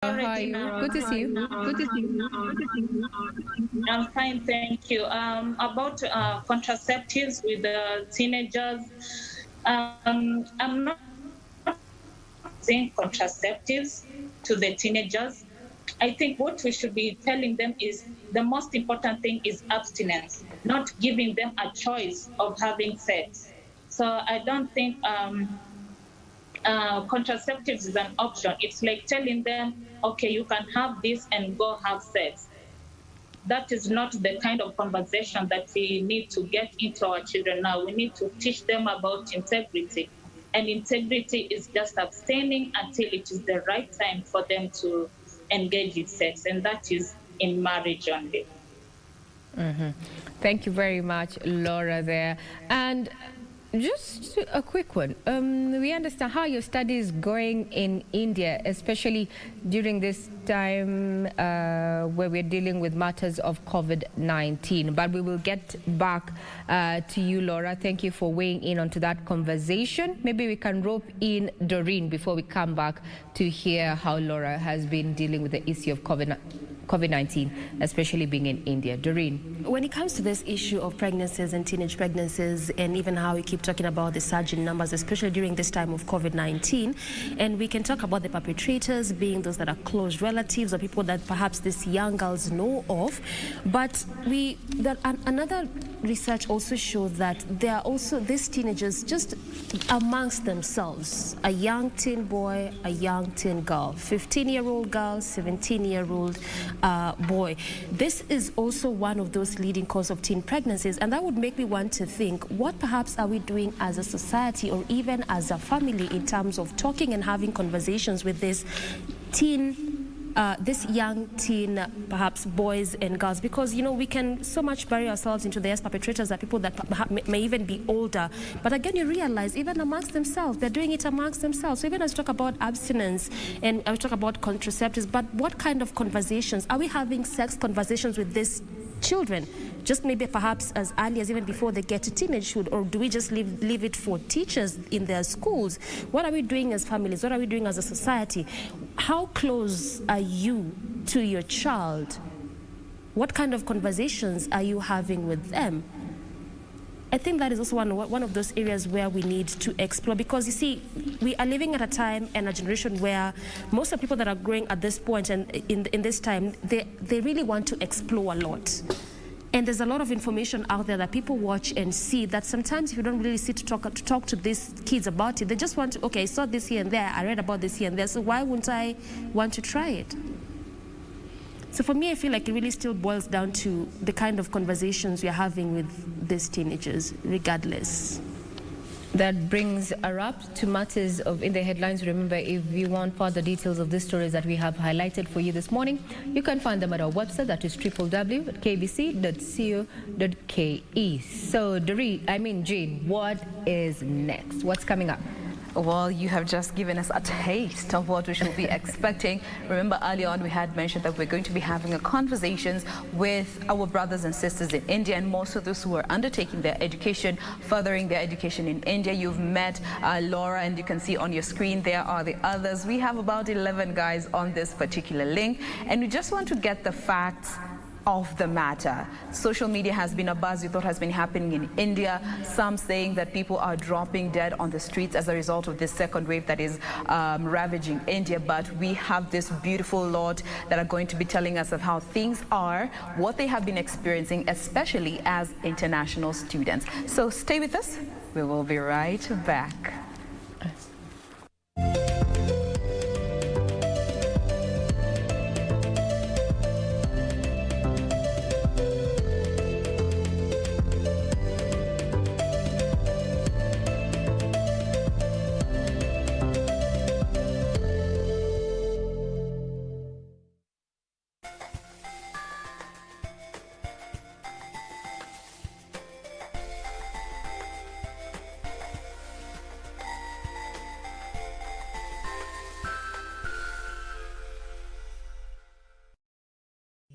How are you? Good to see you. Good to see you. I'm fine, thank you. About contraceptives with teenagers, I'm not saying contraceptives to the teenagers. I think what we should be telling them is the most important thing is abstinence, not giving them a choice of having sex. So I don't think contraceptives is an option. It's like telling them, okay, you can have this and go have sex. That is not the kind of conversation that we need to get into our children now. We need to teach them about integrity. And integrity is just abstaining until it is the right time for them to engage in sex. And that is in marriage only. Thank you very much, Laura, there. And just a quick one. We understand how your study is going in India, especially during this time where we're dealing with matters of COVID-19. But we will get back to you, Laura. Thank you for weighing in onto that conversation. Maybe we can rope in Doreen before we come back to hear how Laura has been dealing with the issue of COVID-19, especially being in India. Doreen. When it comes to this issue of pregnancies and teenage pregnancies, and even how we keep talking about the surge in numbers, especially during this time of COVID-19, and we can talk about the perpetrators being those that are close relatives or people that perhaps these young girls know of, but another research also showed that there are also these teenagers just amongst themselves, a young teen boy, a young teen girl, 15-year-old girl, 17-year-old boy. This is also one of those leading causes of teen pregnancies, and that would make me want to think, what perhaps are we doing as a society or even as a family in terms of talking and having conversations with this young teen, perhaps boys and girls, because, you know, we can so much bury ourselves into the perpetrators are people that may even be older. But again, you realize even amongst themselves, they're doing it amongst themselves. So even as we talk about abstinence and we talk about contraceptives, but what kind of conversations? Are we having sex conversations with these children? Just maybe perhaps as early as even before they get to teenagehood, or do we just leave it for teachers in their schools? What are we doing as families? What are we doing as a society? How close are you to your child? What kind of conversations are you having with them? I think that is also one of those areas where we need to explore, because you see, we are living at a time and a generation where most of the people that are growing at this point and in this time, they really want to explore a lot. And there's a lot of information out there that people watch and see that sometimes if you don't really sit to talk to these kids about it, they just want to, okay, I saw this here and there, I read about this here and there, so why wouldn't I want to try it? So for me, I feel like it really still boils down to the kind of conversations we're having with these teenagers, regardless. That brings a wrap to matters of In the Headlines. Remember, if you want further details of the stories that we have highlighted for you this morning, you can find them at our website, that is www.kbc.co.ke. So, Jane, what is next? What's coming up? Well, you have just given us a taste of what we should be expecting. Remember, earlier on we had mentioned that we're going to be having conversations with our brothers and sisters in India, and most of those who are undertaking their education, furthering their education in India. You've met Laura, and you can see on your screen there are the others. We have about 11 guys on this particular link, and we just want to get the facts of the matter. Social media has been a buzz with what has been happening in India. Some saying that people are dropping dead on the streets as a result of this second wave that is ravaging India. But we have this beautiful lot that are going to be telling us of how things are, what they have been experiencing, especially as international students. So stay with us. We will be right back.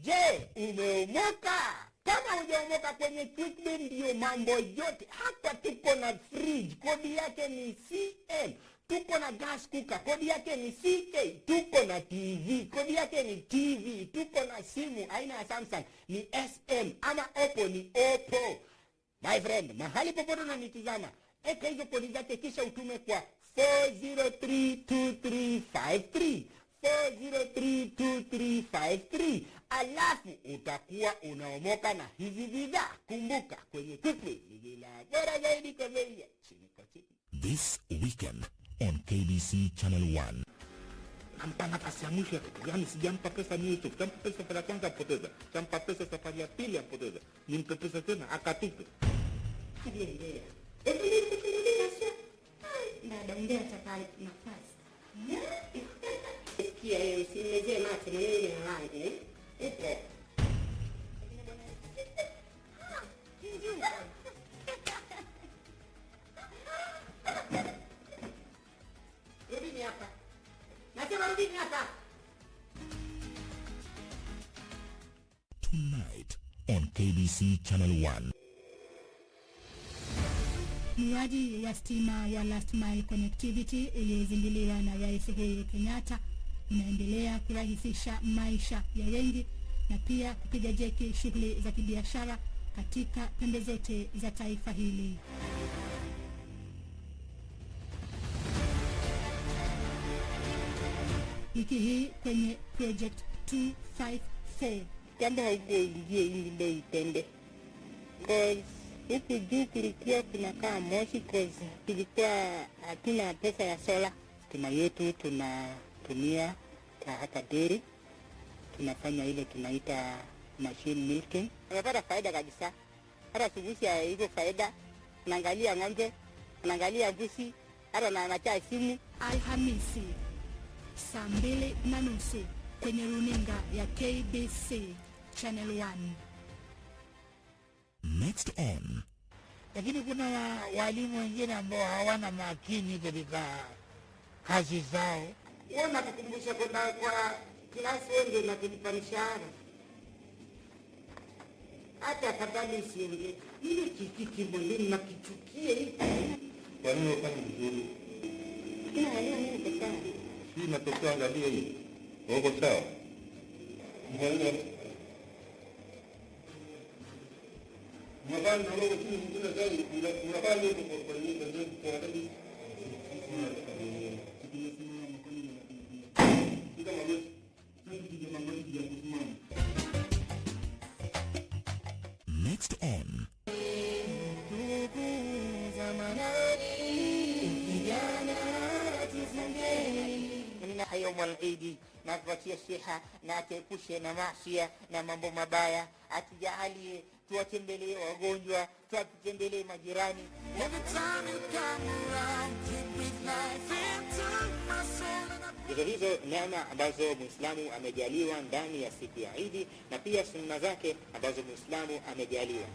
Je, umeomoka? Kama hujaomoka kwenye Quickly ndio mambo yote. Hapa tuko na fridge, kodi yake ni CL. tuko na gas cooker, kodi yake ni CK. Tuko na TV, kodi yake ni TV. Tuko na simu aina ya Samsung ni SM, ama Oppo ni Oppo. My friend, mahali popote unanitazama, eka hizo kodi zake kisha utume kwa 4032353. 4032353. Alafu utakuwa unaomoka na hizi bidhaa. Kumbuka kwenye tupe ni la bora zaidi kwa bei ya chini kwa chini. This weekend on KBC Channel 1. Nampanga pasi ya mwisho ya kitu gani? Sijampa pesa mimi tu. Sijampa pesa safari ya kwanza apoteza. Sijampa pesa safari ya pili apoteza. Nimpe pesa tena akatupe. Ndio. Dada ndio atakali nafasi. Sikia hiyo usimezee mate mwenyewe na wangu. Upo. Rudini hapa. Nasema rudini hapa. Tonight on KBC Channel 1. Mradi wa stima wa Last Mile Connectivity uliozinduliwa na Rais Uhuru Kenyatta unaendelea kurahisisha maisha ya wengi na pia kupiga jeki shughuli za kibiashara katika pembe zote za taifa hili. Wiki hii kwenye Project 254 Kama haukuingia ili ndio itende. Cause huku juu kulikuwa kunakaa moshi cause tulikuwa hatuna pesa ya sola. Stima yetu tunatumia kwa hapa dairy. Tunafanya ile tunaita machine milking. Tunapata faida kabisa. Hata subuhi ya hiyo faida. Naangalia ng'ombe, naangalia mbuzi, hata naangalia simu. Alhamisi saa 2:30 kwenye runinga ya KBC Channel 1. Next on. Lakini kuna walimu wengine ambao hawana makini katika kazi zao. Wewe unakukumbusha kwenda kwa klasi wewe na kulipa mshahara. Hata afadhali usiongee. Ile kikiki mwalimu na kichukie hiki. Kwa nini unafanya vizuri? Naelewa nini pesa. Hii natokea, angalia hii. Uko sawa? Mwanzo mabani na logo chini mwingine gani unabani huko kwa nini ndio kwa hadi Next on. Nina hayo mwalidi na kupatia siha na tuepushe na masia na mambo mabaya. Atujalie tuwatembelee wagonjwa, tuwatembelee majirani. Hizo neema ambazo Muislamu amejaliwa ndani ya siku ya Idi na pia sunna zake ambazo Muislamu amejaliwa.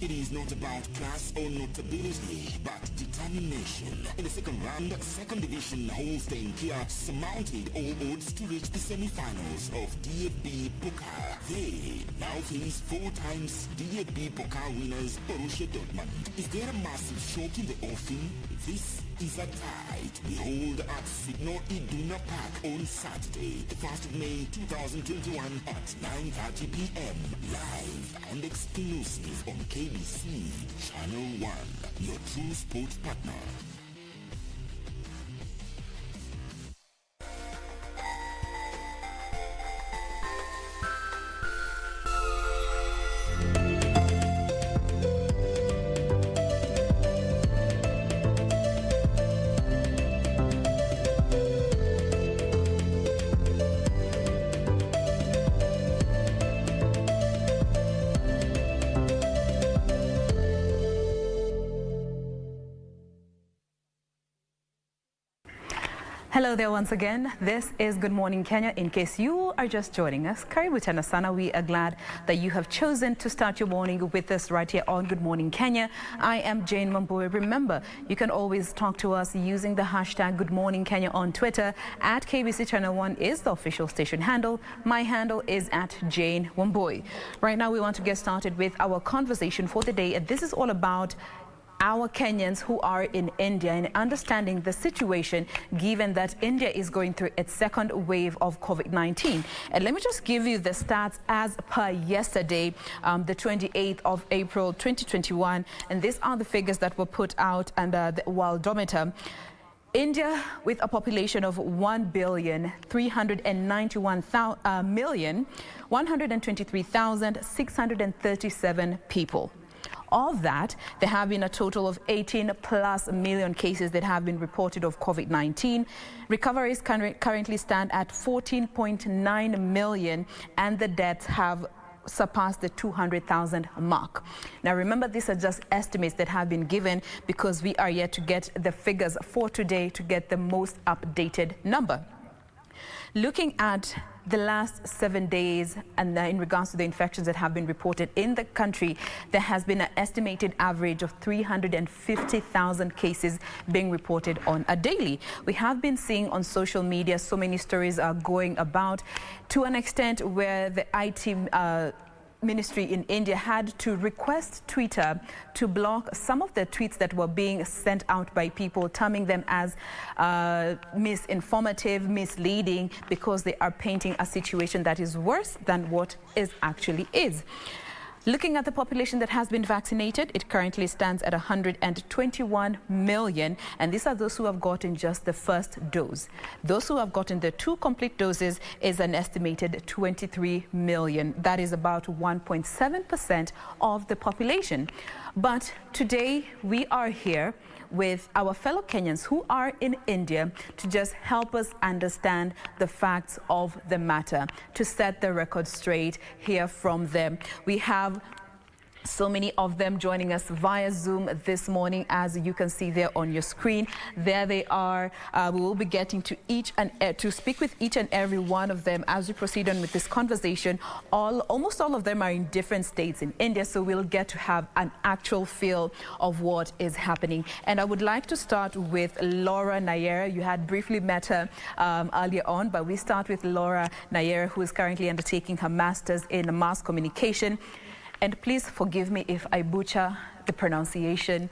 It is not about class or notability, but determination. In the second round, second division Holstein Kia surmounted all odds to reach the semi-finals of DFB Pokal. They now face 4 times DFB Pokal winners Borussia Dortmund. Is there a massive shock in the offing? This is a tie to behold at Signal Iduna Park on Saturday, the 1st of May 2021 at 9:30 p.m. Live and exclusive on KBC Channel 1, your true sports partner. Hello there once again. This is Good Morning Kenya. In case you are just joining us, karibu tena sana. We are glad that you have chosen to start your morning with us right here on Good Morning Kenya. I am Jane Mamboy. Remember, you can always talk to us using the hashtag Good Morning Kenya on Twitter. At KBC Channel 1 is the official station handle. My handle is at Jane Mamboy. Right now, we want to get started with our conversation for the day. And this is all about our Kenyans who are in India and understanding the situation given that India is going through its second wave of COVID-19. And let me just give you the stats as per yesterday, the 28th of April 2021. And these are the figures that were put out under the worldometer. India, with a population of 1,391,123,637 people. Of that, there have been a total of 18+ million cases that have been reported of COVID-19. Recoveries currently stand at 14.9 million, and the deaths have surpassed the 200,000 mark. Now remember, these are just estimates that have been given because we are yet to get the figures for today to get the most updated number. Looking at the last 7 days and in regards to the infections that have been reported in the country, there has been an estimated average of 350,000 cases being reported on a daily. We have been seeing on social media so many stories are going about, to an extent where the IT ministry in India had to request Twitter to block some of the tweets that were being sent out by people, terming them as misinformative, misleading, because they are painting a situation that is worse than what it actually is. Looking at the population that has been vaccinated, it currently stands at 121 million, and these are those who have gotten just the first dose. Those who have gotten the 2 complete doses is an estimated 23 million. That is about 1.7% of the population. But today we are here with our fellow Kenyans who are in India to just help us understand the facts of the matter, to set the record straight, hear from them. We have so many of them joining us via Zoom this morning, as you can see there on your screen. There they are. We will be getting to to speak with each and every one of them as we proceed on with this conversation. Almost all of them are in different states in India, so we'll get to have an actual feel of what is happening. And I would like to start with Laura Nayera. You had briefly met her earlier on, but we start with Laura Nayera, who is currently undertaking her master's in mass communication. And please forgive me if I butcher the pronunciation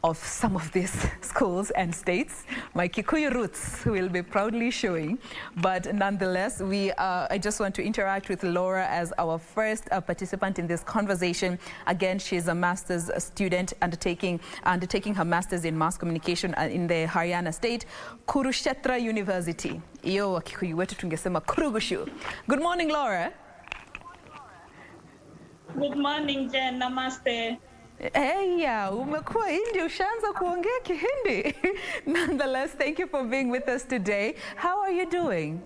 of some of these schools and states. My Kikuyu roots will be proudly showing. But nonetheless, I just want to interact with Laura as our first participant in this conversation. Again, she's a master's student undertaking her master's in mass communication in the Haryana state, Kurukshetra University. Iyo wa Kikuyu wetu tungesema Kurugushu. Good morning, Laura. Good morning, Jen. Namaste. Hey, umekuwa Hindi, ushaanza kuongea Kihindi. Nonetheless, thank you for being with us today. How are you doing?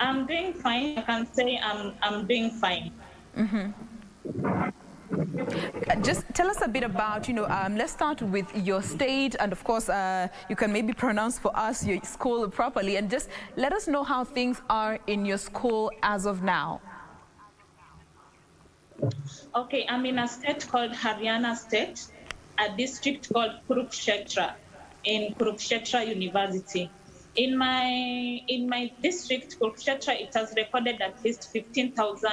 I'm doing fine. I can say I'm doing fine. Just tell us a bit about, let's start with your state, and of course, you can maybe pronounce for us your school properly, and just let us know how things are in your school as of now. Okay, I'm in a state called Haryana State, a district called Kurukshetra, in Kurukshetra University. In my district, Kurukshetra, it has recorded at least 15,000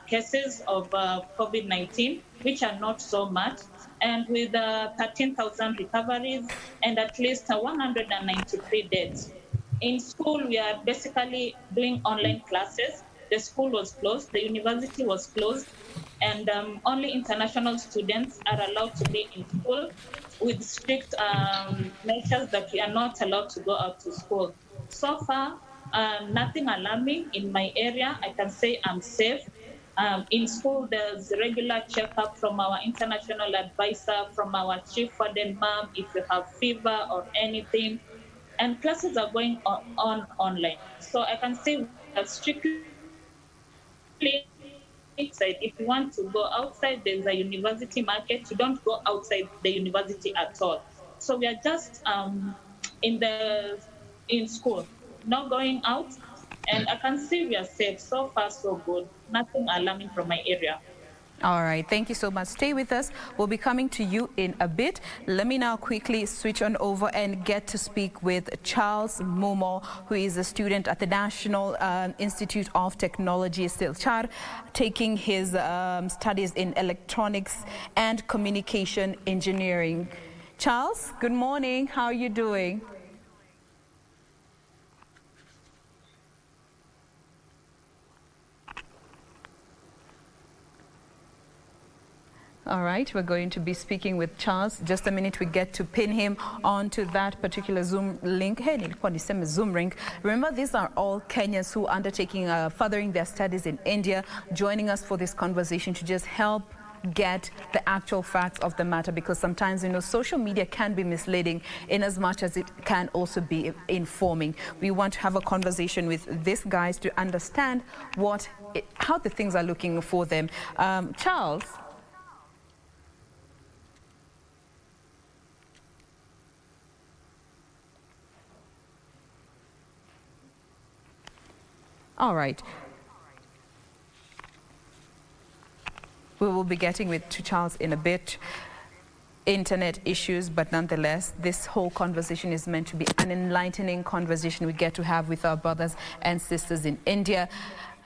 cases of COVID-19, which are not so much, and with 13,000 recoveries and at least 193 deaths. In school, we are basically doing online classes. The school was closed, the university was closed, and only international students are allowed to be in school with strict measures that we are not allowed to go out to school. So far, nothing alarming in my area. I can say I'm safe. In school, there's regular checkup from our international advisor, from our chief warden ma'am, if you have fever or anything. And classes are going on online. So I can say we are strictly inside. If you want to go outside, there's a university market. You don't go outside the university at all. So we are just in school, not going out, and I can see we are safe. So far, so good. Nothing alarming from my area. All right, thank you so much. Stay with us. We'll be coming to you in a bit. Let me now quickly switch on over and get to speak with Charles Mumo, who is a student at the National Institute of Technology, Silchar, taking his studies in electronics and communication engineering. Charles, good morning. How are you doing? All right, we're going to be speaking with Charles. Just a minute, we get to pin him onto that particular Zoom link. Hey, Zoom link. Remember, these are all Kenyans who are undertaking, furthering their studies in India, joining us for this conversation to just help get the actual facts of the matter, because sometimes, you know, social media can be misleading in as much as it can also be informing. We want to have a conversation with these guys to understand how the things are looking for them. Charles. All right. We will be getting to Charles in a bit. Internet issues, but nonetheless, this whole conversation is meant to be an enlightening conversation we get to have with our brothers and sisters in India.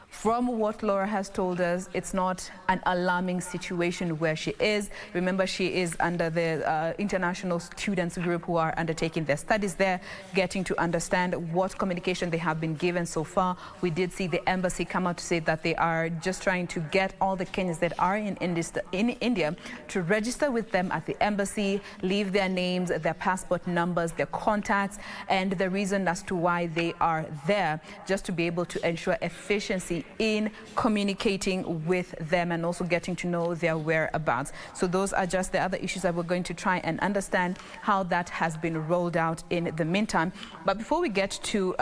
From what Laura has told us, it's not an alarming situation where she is. Remember, she is under the international students group who are undertaking their studies there, getting to understand what communication they have been given so far. We did see the embassy come out to say that they are just trying to get all the Kenyans that are in India to register with them at the embassy, leave their names, their passport numbers, their contacts, and the reason as to why they are there, just to be able to ensure efficiency in communicating with them and also getting to know their whereabouts. So those are just the other issues that we're going to try and understand how that has been rolled out in the meantime. But before we get to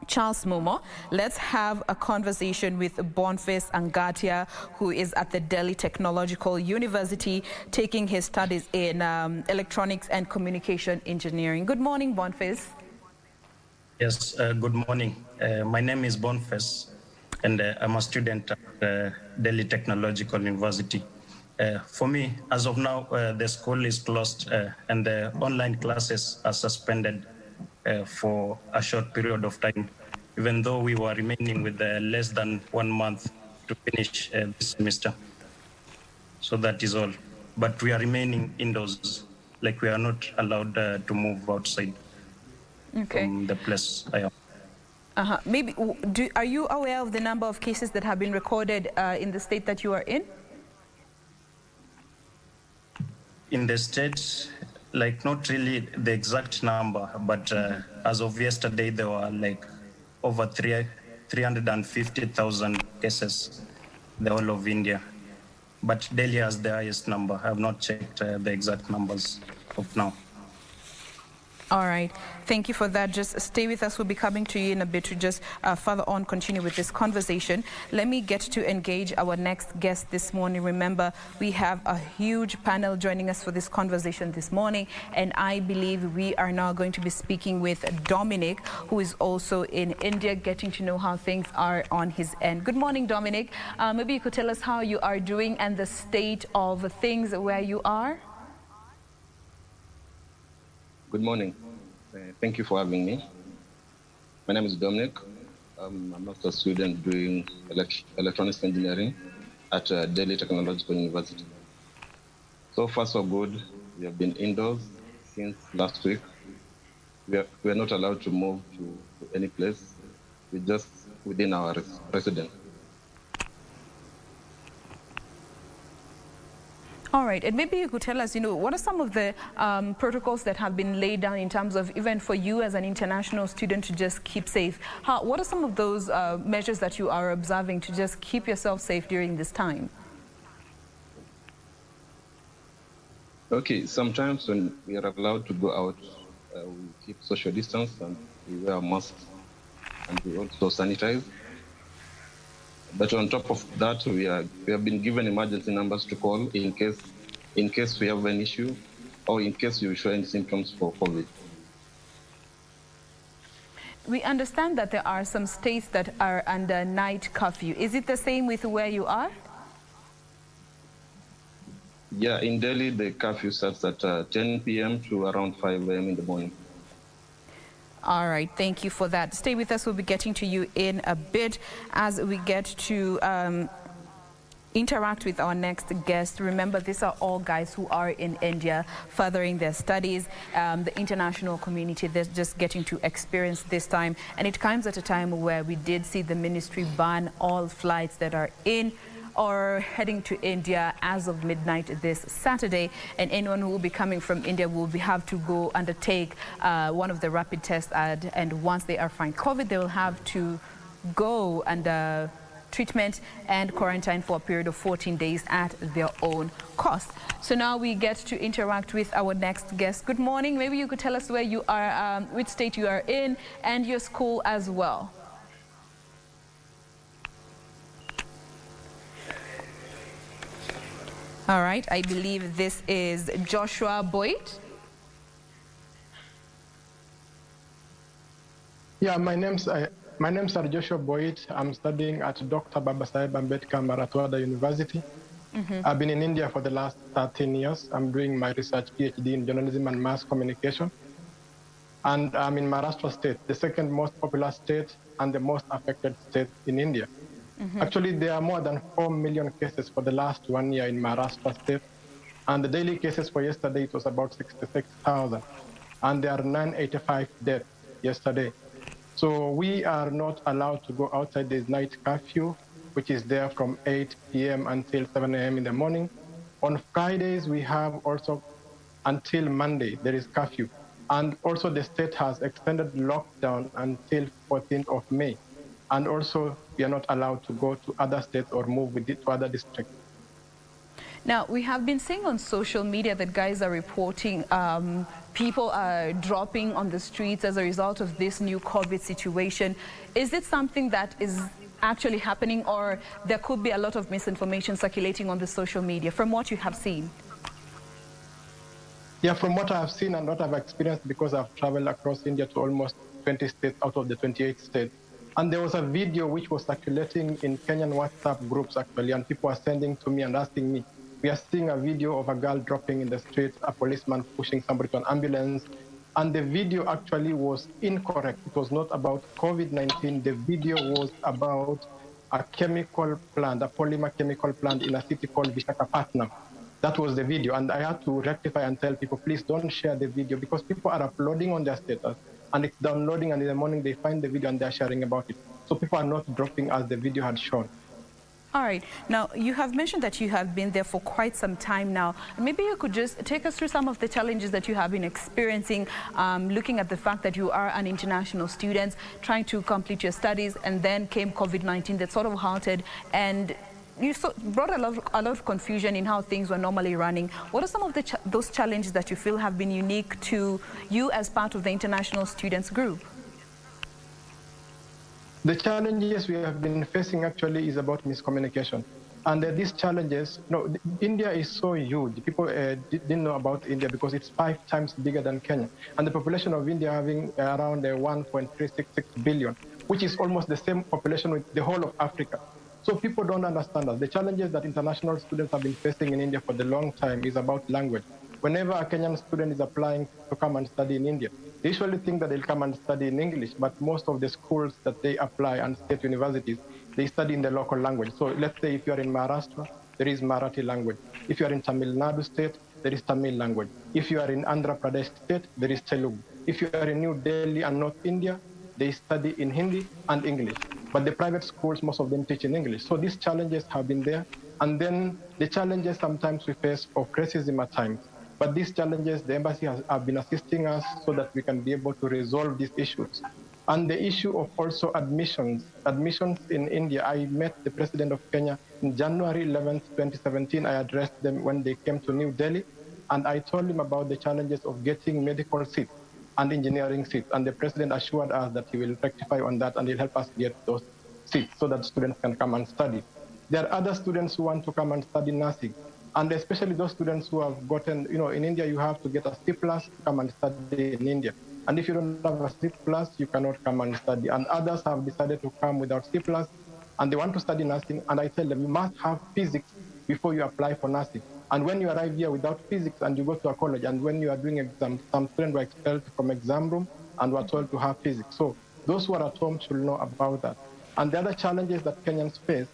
Charles Mumo, let's have a conversation with Boniface Angatia, who is at the Delhi Technological University, taking his studies in electronics and communication engineering. Good morning, Boniface. Yes, good morning. My name is Boniface, and I'm a student at Delhi Technological University. For me, as of now, the school is closed and the online classes are suspended for a short period of time, even though we were remaining with less than 1 month to finish this semester. So that is all. But we are remaining indoors, like we are not allowed to move outside from the place I am. Maybe, are you aware of the number of cases that have been recorded in the state that you are in? In the state, like not really the exact number, but as of yesterday, there were like over 350,000 cases, the whole of India. But Delhi has the highest number. I have not checked the exact numbers of now. All right. Thank you for that. Just stay with us. We'll be coming to you in a bit to just further on continue with this conversation. Let me get to engage our next guest this morning. Remember, we have a huge panel joining us for this conversation this morning, and I believe we are now going to be speaking with Dominic, who is also in India, getting to know how things are on his end. Good morning, Dominic. Maybe you could tell us how you are doing and the state of things where you are. Good morning. Thank you for having me. My name is Dominic. I'm a master's student doing electronics engineering at Delhi Technological University. So far, so good. We have been indoors since last week. We are not allowed to move to any place. We're just within our residence. All right, and maybe you could tell us, what are some of the protocols that have been laid down in terms of even for you as an international student to just keep safe? What are some of those measures that you are observing to just keep yourself safe during this time? Okay, sometimes when we are allowed to go out, we keep social distance and we wear masks and we also sanitize. But on top of that, we have been given emergency numbers to call in case we have an issue or in case you show any symptoms for COVID. we understand that there are some states that are under night curfew. Is it the same with where you are? Yeah, in Delhi, the curfew starts at 10 p.m. to around 5 a.m. in the morning. All right, thank you for that. Stay with us. We'll be getting to you in a bit as we get to interact with our next guest. Remember, these are all guys who are in India furthering their studies. The international community, they're just getting to experience this time. And it comes at a time where we did see the ministry ban all flights that are in or heading to India as of midnight this Saturday, and anyone who will be coming from India will have to go undertake one of the rapid tests, and once they are found COVID, they will have to go under treatment and quarantine for a period of 14 days at their own cost. So now we get to interact with our next guest. Good morning. Maybe you could tell us where you are, which state you are in, and your school as well. All right, I believe this is Joshua Boyd. Yeah, my name's Joshua Boyd. I'm studying at Dr. Babasaheb Ambedkar Marathwada University. I've been in India for the last 13 years. I'm doing my research PhD in journalism and mass communication. And I'm in Maharastra state, the second most popular state and the most affected state in India. Actually, there are more than 4 million cases for the last 1 year in Maharashtra state. And the daily cases for yesterday, it was about 66,000. And there are 985 deaths yesterday. So we are not allowed to go outside the night curfew, which is there from 8 p.m. until 7 a.m. in the morning. On Fridays, we have also until Monday, there is curfew. And also the state has extended lockdown until 14th of May. And also, we are not allowed to go to other states or move with it to other districts. Now, we have been seeing on social media that guys are reporting people are dropping on the streets as a result of this new COVID situation. Is it something that is actually happening, or there could be a lot of misinformation circulating on the social media from what you have seen? Yeah, from what I have seen and what I've experienced, because I've traveled across India to almost 20 states out of the 28 states. And there was a video which was circulating in Kenyan WhatsApp groups, actually, and people are sending to me and asking me, we are seeing a video of a girl dropping in the street, a policeman pushing somebody to an ambulance. And the video actually was incorrect. It was not about COVID-19. The video was about a chemical plant, a polymer chemical plant in a city called Visakhapatnam. That was the video. And I had to rectify and tell people, please don't share the video, because people are uploading on their status and it's downloading, and in the morning they find the video and they're sharing about it. So people are not dropping as the video had shown. All right. Now, you have mentioned that you have been there for quite some time now. Maybe you could just take us through some of the challenges that you have been experiencing, looking at the fact that you are an international student, trying to complete your studies, and then came COVID-19 that sort of halted, and you brought a lot of confusion in how things were normally running. What are some of those challenges that you feel have been unique to you as part of the international students group? The challenges we have been facing actually is about miscommunication. And these challenges, India is so huge. People didn't know about India because it's 5 times bigger than Kenya. And the population of India having around 1.366 billion, which is almost the same population with the whole of Africa. So people don't understand us. The challenges that international students have been facing in India for the long time is about language. Whenever a Kenyan student is applying to come and study in India, they usually think that they'll come and study in English, but most of the schools that they apply and state universities, they study in the local language. So let's say if you are in Maharastra, there is Marathi language. If you are in Tamil Nadu state, there is Tamil language. If you are in Andhra Pradesh state, there is Telugu. If you are in New Delhi and North India, they study in Hindi and English. But the private schools, most of them teach in English. So these challenges have been there. And then the challenges sometimes we face of racism at times. But these challenges, the embassy have been assisting us so that we can be able to resolve these issues. And the issue of also admissions. Admissions in India, I met the president of Kenya in January 11th, 2017. I addressed them when they came to New Delhi. And I told him about the challenges of getting medical seats and engineering seats. And the president assured us that he will rectify on that and he'll help us get those seats so that students can come and study. There are other students who want to come and study nursing. And especially those students who have gotten, in India, you have to get a C+ to come and study in India. And if you don't have a C+, you cannot come and study. And others have decided to come without C+, and they want to study nursing. And I tell them, you must have physics before you apply for nursing. And when you arrive here without physics and you go to a college, and when you are doing exams, some students were expelled from exam room and were told to have physics. So those who are at home should know about that. And the other challenges that Kenyans face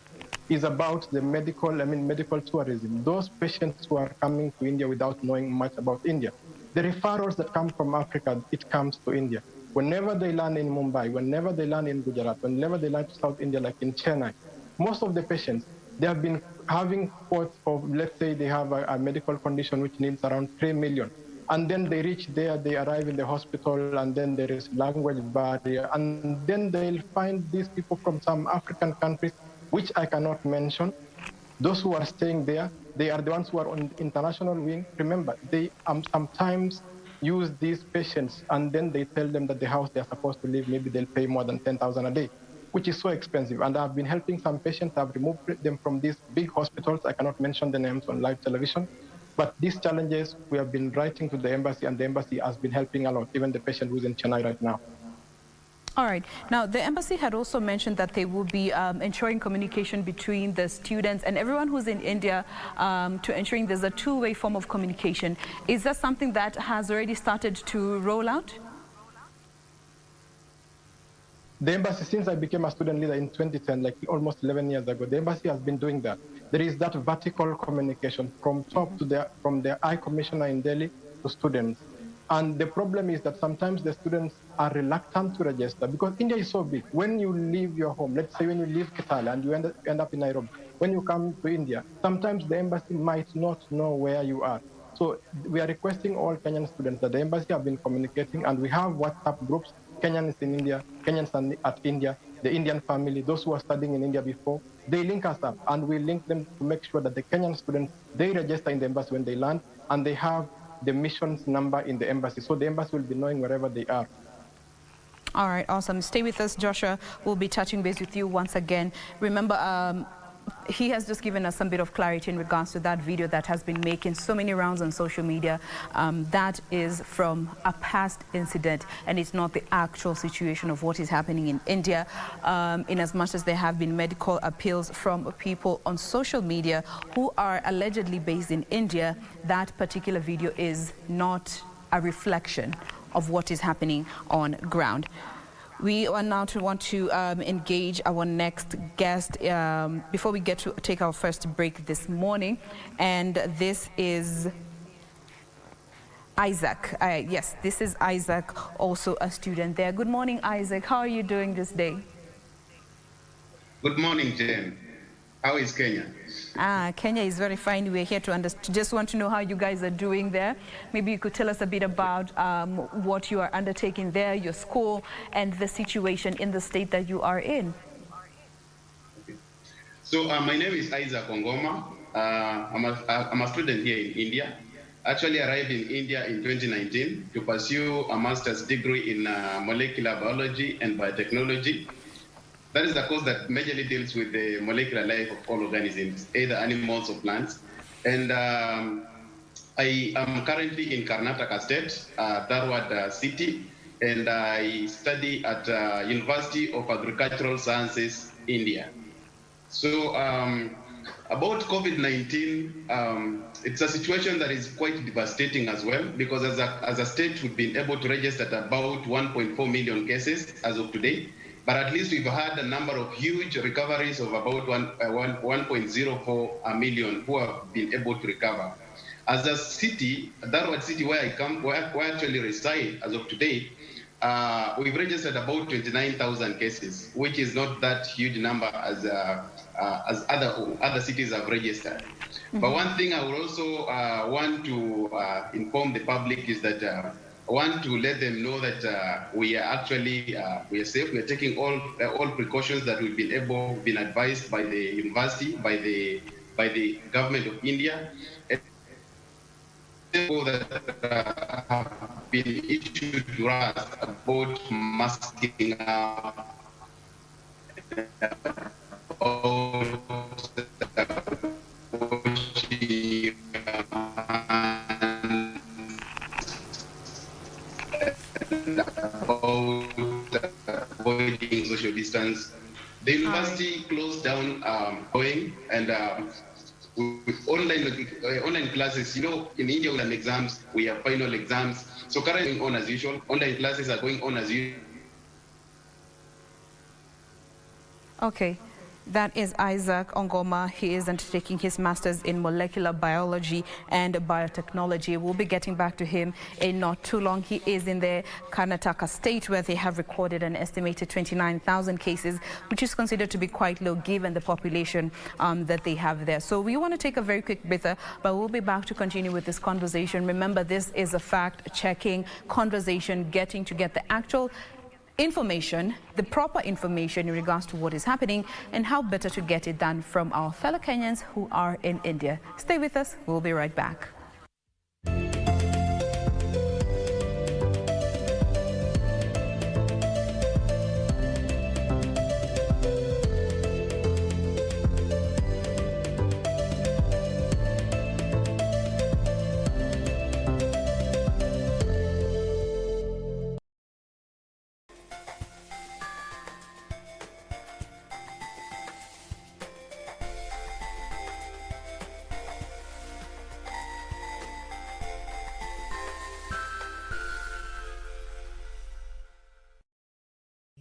is about the medical tourism. Those patients who are coming to India without knowing much about India. The referrals that come from Africa, it comes to India. Whenever they land in Mumbai, whenever they land in Gujarat, whenever they land to South India, like in Chennai, most of the patients, they have been having quotes of, let's say they have a medical condition which needs around 3 million. And then they reach there, they arrive in the hospital, and then there is language barrier. And then they'll find these people from some African countries, which I cannot mention. Those who are staying there, they are the ones who are on the international wing. Remember, they sometimes use these patients, and then they tell them that the house they're supposed to live, maybe they'll pay more than 10,000 a day, which is so expensive. And I've been helping some patients. I've removed them from these big hospitals. I cannot mention the names on live television. But these challenges, we have been writing to the embassy, and the embassy has been helping a lot, even the patient who's in Chennai right now. All right. Now, the embassy had also mentioned that they will be ensuring communication between the students and everyone who's in India to ensuring there's a two-way form of communication. Is that something that has already started to roll out? The embassy, since I became a student leader in 2010, like almost 11 years ago, the embassy has been doing that. There is that vertical communication from top to from the High Commissioner in Delhi to students. And the problem is that sometimes the students are reluctant to register because India is so big. When you leave your home, let's say when you leave Kitale and you end up in Nairobi, when you come to India, sometimes the embassy might not know where you are. So we are requesting all Kenyan students that the embassy have been communicating, and we have WhatsApp groups, Kenyans in India, Kenyans at India, the Indian family, those who are studying in India before, they link us up, and we link them to make sure that the Kenyan students, they register in the embassy when they land, and they have the mission's number in the embassy. So the embassy will be knowing wherever they are. All right, awesome. Stay with us, Joshua. We'll be touching base with you once again. Remember, he has just given us some bit of clarity in regards to that video that has been making so many rounds on social media. That is from a past incident, and it's not the actual situation of what is happening in India. In as much as there have been medical appeals from people on social media who are allegedly based in India, that particular video is not a reflection of what is happening on ground. We are now want to engage our next guest before we get to take our first break this morning. And this is Isaac. Yes, this is Isaac, also a student there. Good morning, Isaac. How are you doing this day? Good morning, Jen. How is Kenya? Kenya is very fine. We're here to just want to know how you guys are doing there. Maybe you could tell us a bit about what you are undertaking there, your school, and the situation in the state that you are in. Okay. So my name is Isaac Ongoma. I'm a student here in India. Actually arrived in India in 2019 to pursue a master's degree in molecular biology and biotechnology. That is the course that majorly deals with the molecular life of all organisms, either animals or plants. And I am currently in Karnataka State, Dharwad City, and I study at University of Agricultural Sciences, India. So about COVID-19, it's a situation that is quite devastating as well, because as a state, we've been able to register about 1.4 million cases as of today. But at least we've had a number of huge recoveries of about 1.04 million who have been able to recover. As a city, Dharwad City, where I actually reside as of today, we've registered about 29,000 cases, which is not that huge number as other cities have registered. Mm-hmm. But one thing I would also want to inform the public is that I want to let them know that we are actually we are safe. We are taking all precautions that we've been advised by the university, by the government of India, and that have been issued to us about masking up. about avoiding social distance. The university closed down going and with online classes. You know, in India we have exams, we have final exams. So currently going on as usual. Online classes are going on as usual. Okay. That is Isaac Ongoma. He is undertaking his master's in molecular biology and biotechnology. We'll be getting back to him in not too long. He is in the Karnataka state, where they have recorded an estimated 29,000 cases, which is considered to be quite low given the population that they have there. So we want to take a very quick breather, but we'll be back to continue with this conversation. Remember, this is a fact-checking conversation, getting to get the actual information, the proper information in regards to what is happening and how better to get it done from our fellow Kenyans who are in India. Stay with us. We'll be right back.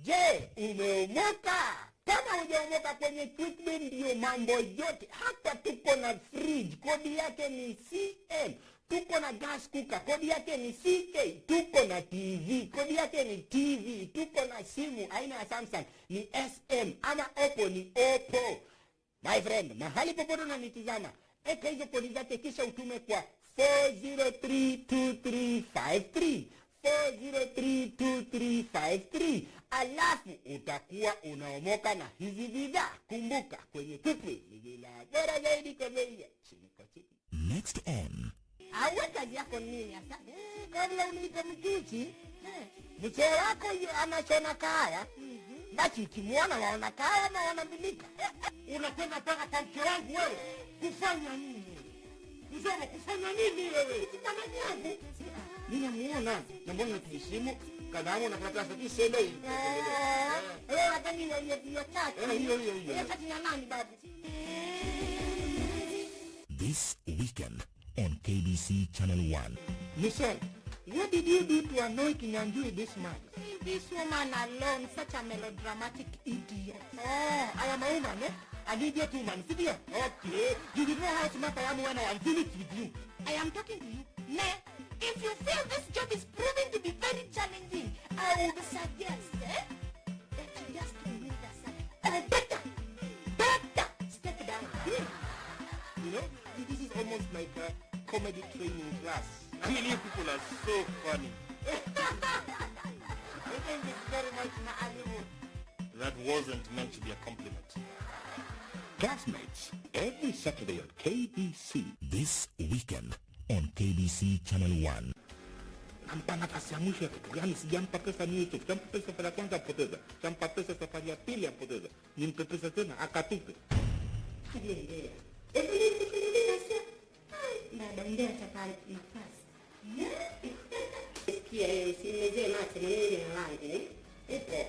Je, umeomoka? Kama hujaomoka kwenye treatment ndio mambo yote. Hapa tuko na fridge, kodi yake ni CM. Tuko na gas cooker, kodi yake ni CK. Tuko na TV, kodi yake ni TV. Tuko na simu aina ya Samsung ni SM, ama Oppo ni Oppo. My friend, mahali popote unanitizama, eka hizo kodi zake kisha utume kwa 4032353. 4032353. Alafu utakuwa unaomoka na hizi bidhaa. Kumbuka, kwenye tupi ni bila bora zaidi kwa bei ya chini kwa chini. Next on. Awe kazi yako nini hasa? Kabla uniite mjuzi, mzee wako anachona kaya. Basi ukimwona waona kaya na wanambilika. Unakwenda mpaka kwa mke wangu wewe. Kufanya nini? Mzee, kufanya nini wewe? Kitamani yangu. Ninamuona na mbona tuheshimu kadamu na karatasi kisele hii. Hata ni hiyo tatu. Hiyo. Kati na nani babu? This weekend on KBC Channel 1. Michelle, what did you do to annoy Kinyanjui this man? This woman alone, such a melodramatic idiot. I am a woman, eh? An idiot woman. Sit here. Okay. You did not how to make I am when I am finished with you. I am talking to you. If you feel this job is proving to be very challenging, I would suggest that you just remove the sun. Better, step down. You know, this is almost like a comedy training class. I mean, you people are so funny. Thank you very much, Nairobi. That wasn't meant to be a compliment. Classmates, every Saturday on KBC. This weekend on KBC Channel 1. Nampa nafasi ya mwisho ya kitu gani? Sijampa pesa ni YouTube. Sijampa pesa safari ya kwanza apoteza. Sijampa pesa safari ya pili apoteza. Nimpe pesa tena akatupe. Ndio. Dada ndio atakali nafasi. Sikia yeye simezee mate na nini na langi. Ipo.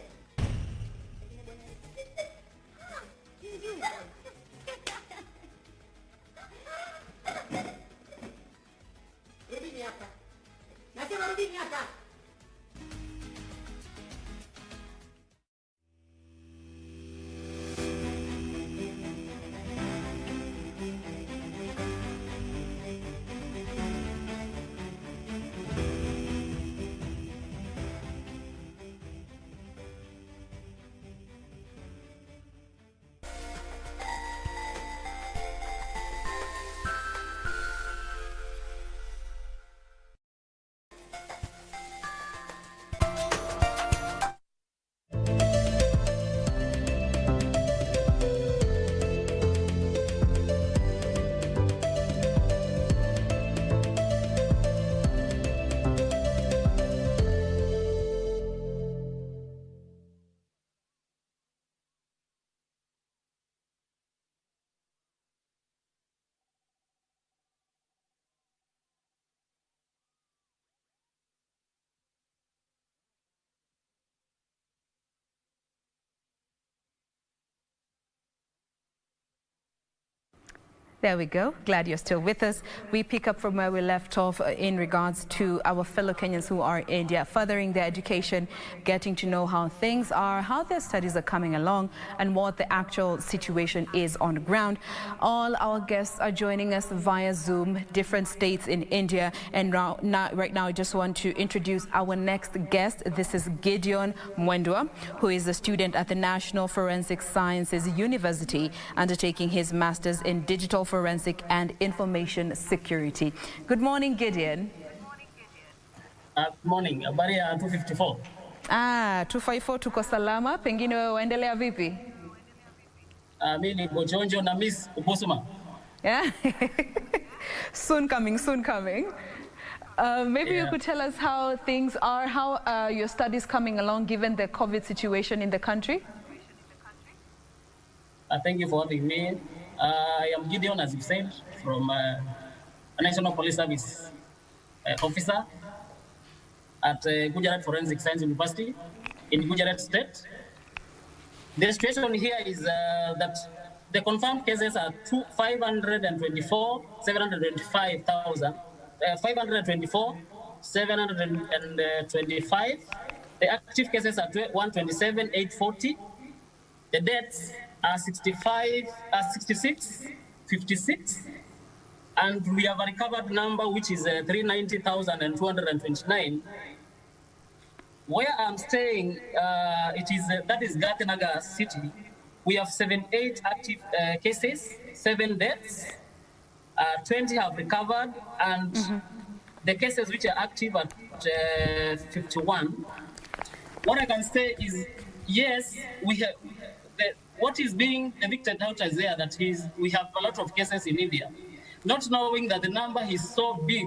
Rudini hapa. Nasema rudini hapa. There we go. Glad you're still with us. We pick up from where we left off in regards to our fellow Kenyans who are in India, furthering their education, getting to know how things are, how their studies are coming along, and what the actual situation is on the ground. All our guests are joining us via Zoom, different states in India. And right now, I just want to introduce our next guest. This is Gideon Mwendwa, who is a student at the National Forensic Sciences University, undertaking his master's in digital forensic and information security. Good morning, Gideon. Good morning. Habari ya 254. 254 tuko salama. Pengine wewe waendelea vipi? Mimi niko chonjo na miss Ubosuma. Yeah. Soon coming, soon coming. Maybe you could tell us how things are, how your studies coming along given the COVID situation in the country? Thank you for having me. I am Gideon, as you said, from a National Police Service officer at Gujarat Forensic Science University in Gujarat State. The situation here is that the confirmed cases are 524,725. The active cases are 127,840. The deaths are 66, 56, and we have a recovered number which is 390,229. Where I'm staying, that is Gatinagar city. We have 78 active cases, 7 deaths, 20 have recovered, and the cases which are active are 51. What I can say is, yes, we have. What is being evicted out is there that we have a lot of cases in India, not knowing that the number is so big.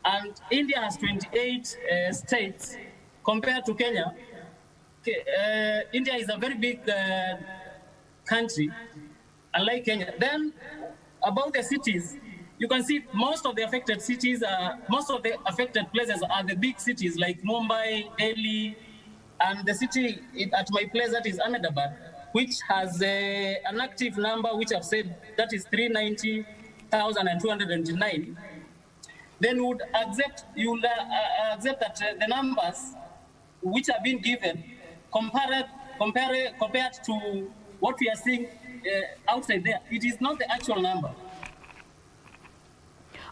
And India has 28 states compared to Kenya. India is a very big country, unlike Kenya. Then about the cities, you can see most of the affected cities, most of the affected places are the big cities like Mumbai, Delhi, and the city at my place, that is Ahmedabad, which has an active number, which I've said, that is 390,209, then you would accept that the numbers which are being given compared to what we are seeing outside there, it is not the actual number.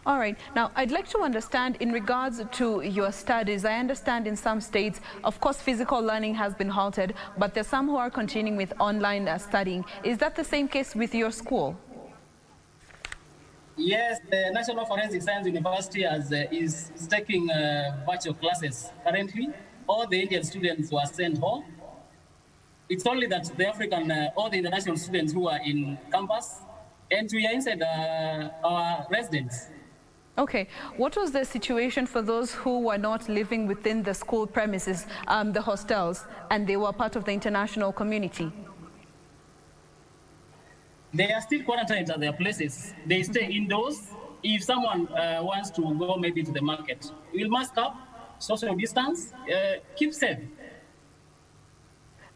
All right. Now, I'd like to understand in regards to your studies. I understand in some states, of course, physical learning has been halted, but there's some who are continuing with online studying. Is that the same case with your school? Yes, the National Forensic Science University is taking virtual classes currently. All the Indian students were sent home. It's only that the African, all the international students who are in campus, and we are inside our residence. Okay. What was the situation for those who were not living within the school premises, the hostels, and they were part of the international community? They are still quarantined at their places. They stay indoors. If someone wants to go maybe to the market, we'll mask up, social distance, keep safe.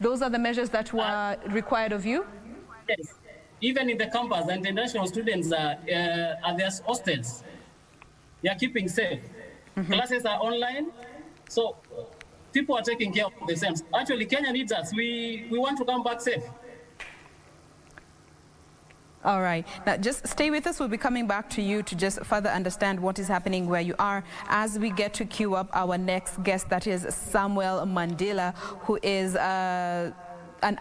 Those are the measures that were required of you? Yes. Even in the campus, the international students are at their hostels. They are keeping safe. Classes are online, so people are taking care of themselves. Actually, Kenya needs us. We want to come back safe. All right. Now, just stay with us. We'll be coming back to you to just further understand what is happening where you are as we get to queue up our next guest, that is Samuel Mandela, who is an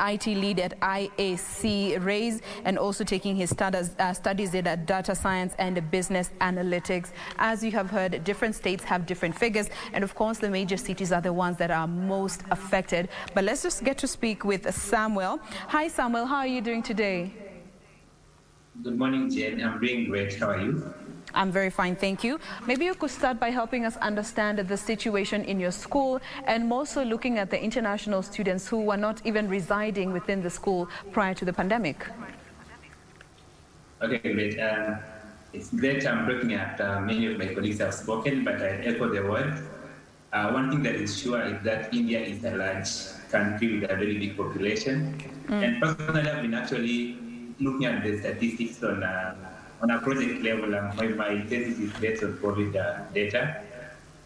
IT lead at IAC RAISE and also taking his studies in data science and business analytics. As you have heard, different states have different figures, and of course the major cities are the ones that are most affected. But let's just get to speak with Samuel. Hi Samuel, how are you doing today? Good morning, Jane. I'm doing great. How are you? I'm very fine, thank you. Maybe you could start by helping us understand the situation in your school and also looking at the international students who were not even residing within the school prior to the pandemic. Okay, great. It's great I'm looking at many of my colleagues have spoken, but I echo the word. One thing that is sure is that India is a large country with a very big population. And personally, I've been actually looking at the statistics on on a project level, my thesis is based on COVID data.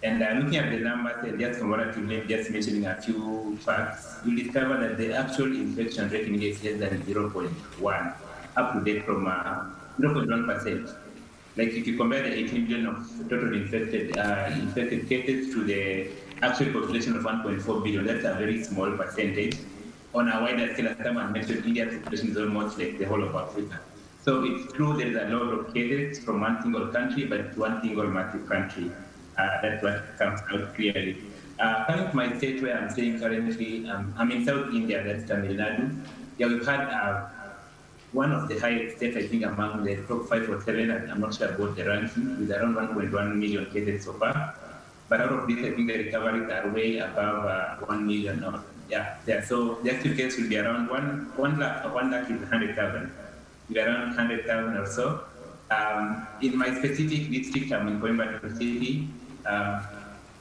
And looking at the numbers and just comparatively, just mentioning a few facts, you discover that the actual infection rate in India is less than 0.1, up to date from 0.1%. Like if you compare the 18 million of total infected cases to the actual population of 1.4 billion, that's a very small percentage. On a wider scale, as someone mentioned, India's population is almost like the whole of Africa. So it's true there is a lot of cases from one single country, but one single massive country. That's what comes out clearly. Coming to my state where I'm staying currently, I'm in South India, that's Tamil Nadu. Yeah, we've had one of the highest states, I think, among the top 5 or 7, I'm not sure about the ranking, with around 1.1 million cases so far. But out of this, I think the recoveries are way above 1 million now. Yeah. So the active case will be around 1 lakh is 100,000, with around 100,000 or so. In my specific district, I'm in Coimbatore City.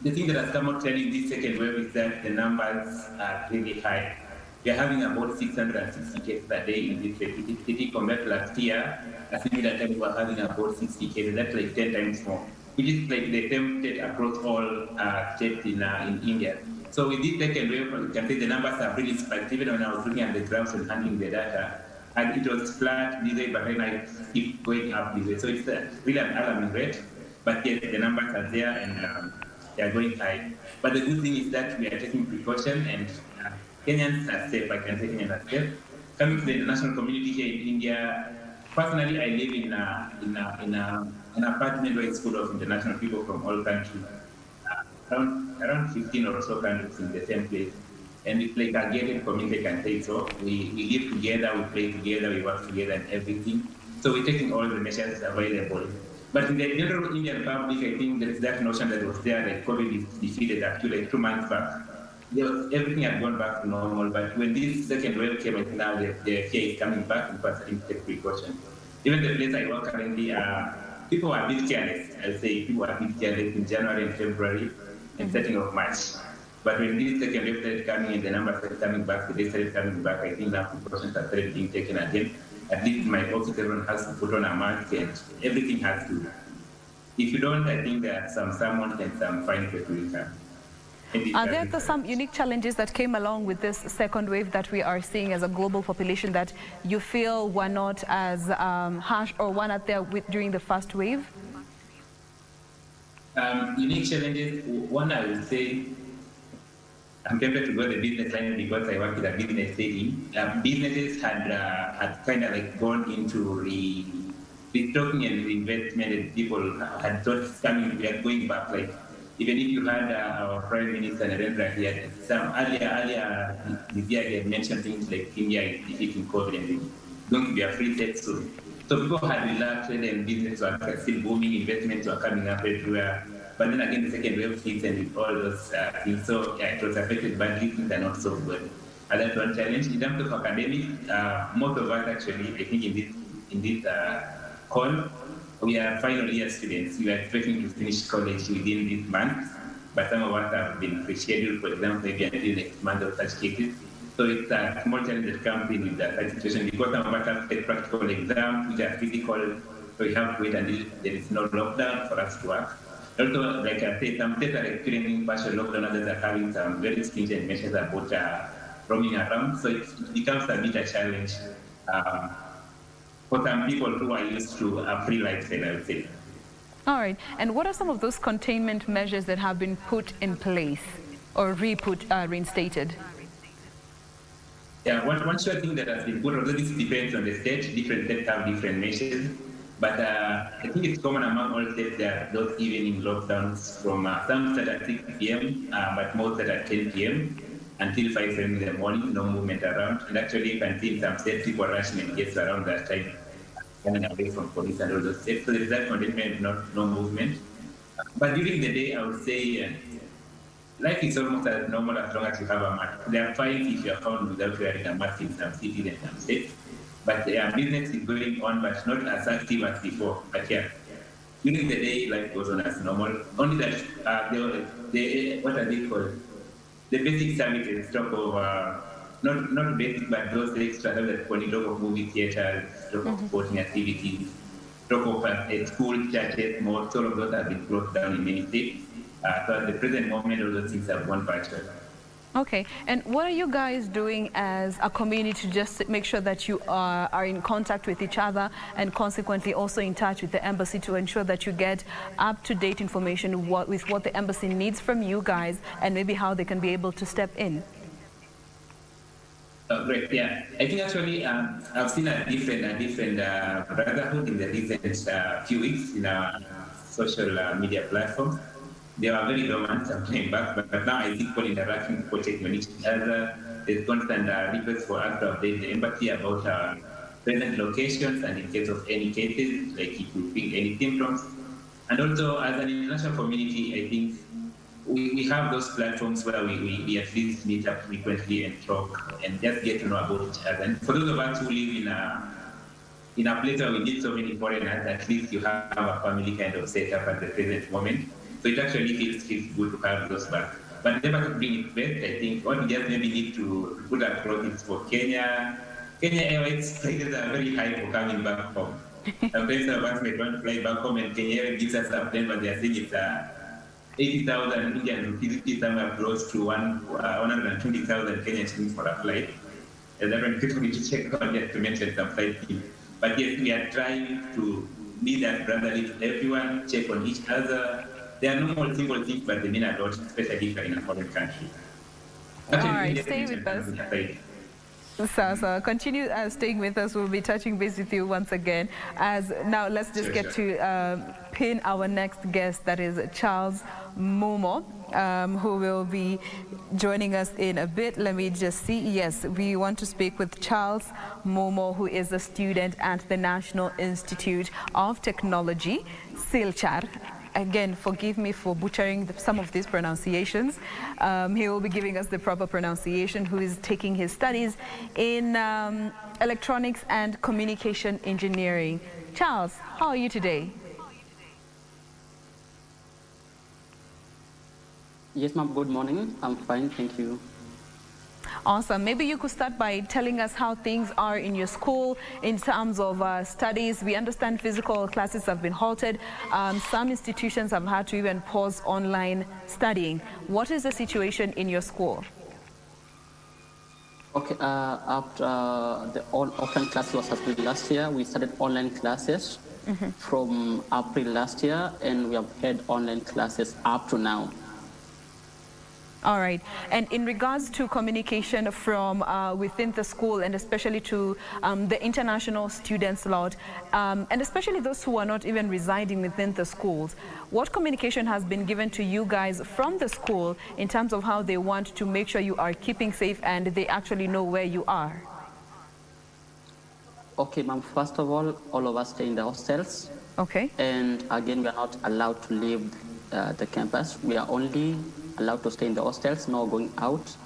The thing that has come out clearly in this second wave is that the numbers are really high. We are having about 660 cases a day in this city compared to last year. A similar time we were having about 60 cases. That's like 10 times more, which is like the same state across all states in India. So with this second wave, you can see the numbers are really spiked. Even when I was looking at the graphs and handling the data, and it was flat this way, but then I keep going up this way. So it's really an alarming rate. But yes, the numbers are there and they are going high. But the good thing is that we are taking precaution and Kenyans are safe. I can say Kenyans are safe. Coming to the international community here in India, personally, I live in an apartment where it's full of international people from all countries. Around 15 or so countries in the same place. And it's like a gated community, I can say so. We live together, we play together, we work together and everything. So we're taking all the measures available. But in the general Indian public, I think there is that notion that was there, like COVID is defeated actually like 2 months back. Everything had gone back to normal, but when this second wave came, I think now the fear is coming back and starting to take precaution. Even the place I work currently, people are a bit careless. I'll say people are a bit careless in January and February and starting of March. But when this second wave started coming and the numbers started coming back, they started coming back, I think now precautions are started being taken again. At least in my office, everyone has to put on a mask and everything has to. If you don't, I think there are some someone and some fine people will come. Are there some unique challenges that came along with this second wave that we are seeing as a global population that you feel were not as harsh or were not there during the first wave? Unique challenges, one I would say, I'm tempted to go the business line because I work in a business setting. Businesses had kind of like gone into restocking and reinvestment, and people had thought going back. Like even if you had our Prime Minister Narendra here, some earlier this year he had mentioned things like India is defeating COVID and it's going to be a free state soon. So people had relaxed and business were still booming, investments were coming up everywhere. But then again, the second wave hits and with all those things, so yeah, it was affected badly, things are not so good. And that's one challenge. In terms of academics, most of us actually, I think in this call, we are final year students. We are expecting to finish college within this month, but some of us have been rescheduled, for example, maybe until next month of such cases. So it's a small challenge that comes in with that situation because some of us have to take practical exams, which are physical, so we have to wait until there is no lockdown for us to work. Also, like I said, some states are experiencing partial lockdown, others are having some very stringent measures about roaming around. So it becomes a bit a challenge for some people who are used to a free lifestyle, I would say. All right. And what are some of those containment measures that have been put in place or reinstated? Yeah, one sure thing that has been put, although this depends on the state, different states have different measures. But I think it's common among all states that those evening lockdowns from some start at 6 p.m., but most start at 10 p.m. until 5 a.m. in the morning, no movement around. And actually, you can see in some states, people rushing and gets around that time, running away from police and all those states. So there's that containment, no movement. But during the day, I would say life is almost as normal as long as you have a mask. There are fines if you are found without wearing a mask in some cities and some states. But business is going on, but not as active as before. But yeah, during the day, life goes on as normal. Only that what are they called? The basic services, talk of not basic, but those extra that when you talk of movie theaters, talk of sporting activities, drop-off at school, churches, malls, all of those have been closed down in many states. So at the present moment, all those things have gone virtual. Okay, and what are you guys doing as a community to just make sure that you are in contact with each other and consequently also in touch with the embassy to ensure that you get up-to-date information with what the embassy needs from you guys and maybe how they can be able to step in? Great, yeah. I think actually I've seen a different brotherhood in the recent few weeks in our social media platforms. They were very dormant some time back, but now I see people interacting, people checking on each other. There's constant requests for us to update the embassy about our present locations and in case of any cases, like if you feel any symptoms. And also as an international community, I think we have those platforms where we at least meet up frequently and talk and just get to know about each other. And for those of us who live in a place where we meet so many foreigners, at least you have a family kind of set up at the present moment. So it actually feels good to have those back. But never to bring it best, I think what we just maybe need to put across is for Kenya. Kenya Airways prices are very high for coming back home. Some friends of us may want to fly back home and Kenya Airways gives us a plan, but they are saying it's 80,000 Indian rupees, somewhere close to 120,000 Kenyan shillings for a flight. And then people need to check out just to mention some flight fees. But yes, we are trying to be that brotherly to everyone, check on each other. There are no more simple things, but they mean a lot, especially if you're in a foreign country. All right, stay with us. So continue staying with us. We'll be touching base with you once again. As now, let's just get to pin our next guest, that is Charles Momo, who will be joining us in a bit. Let me just see. Yes, we want to speak with Charles Momo, who is a student at the National Institute of Technology, Silchar. Again, forgive me for butchering some of these pronunciations. He will be giving us the proper pronunciation, who is taking his studies in electronics and communication engineering. Charles, how are you today? Yes, ma'am. Good morning. I'm fine. Thank you. Awesome. Maybe you could start by telling us how things are in your school in terms of studies. We understand physical classes have been halted. Some institutions have had to even pause online studying. What is the situation in your school? Okay, after the offline class was suspended last year, we started online classes from April last year, and we have had online classes up to now. All right. And in regards to communication from within the school and especially to the international students lot, and especially those who are not even residing within the schools, what communication has been given to you guys from the school in terms of how they want to make sure you are keeping safe and they actually know where you are? Okay, ma'am. First of all of us stay in the hostels. Okay. And again, we are not allowed to leave the campus. We are only allowed to stay in the hostels, no going out.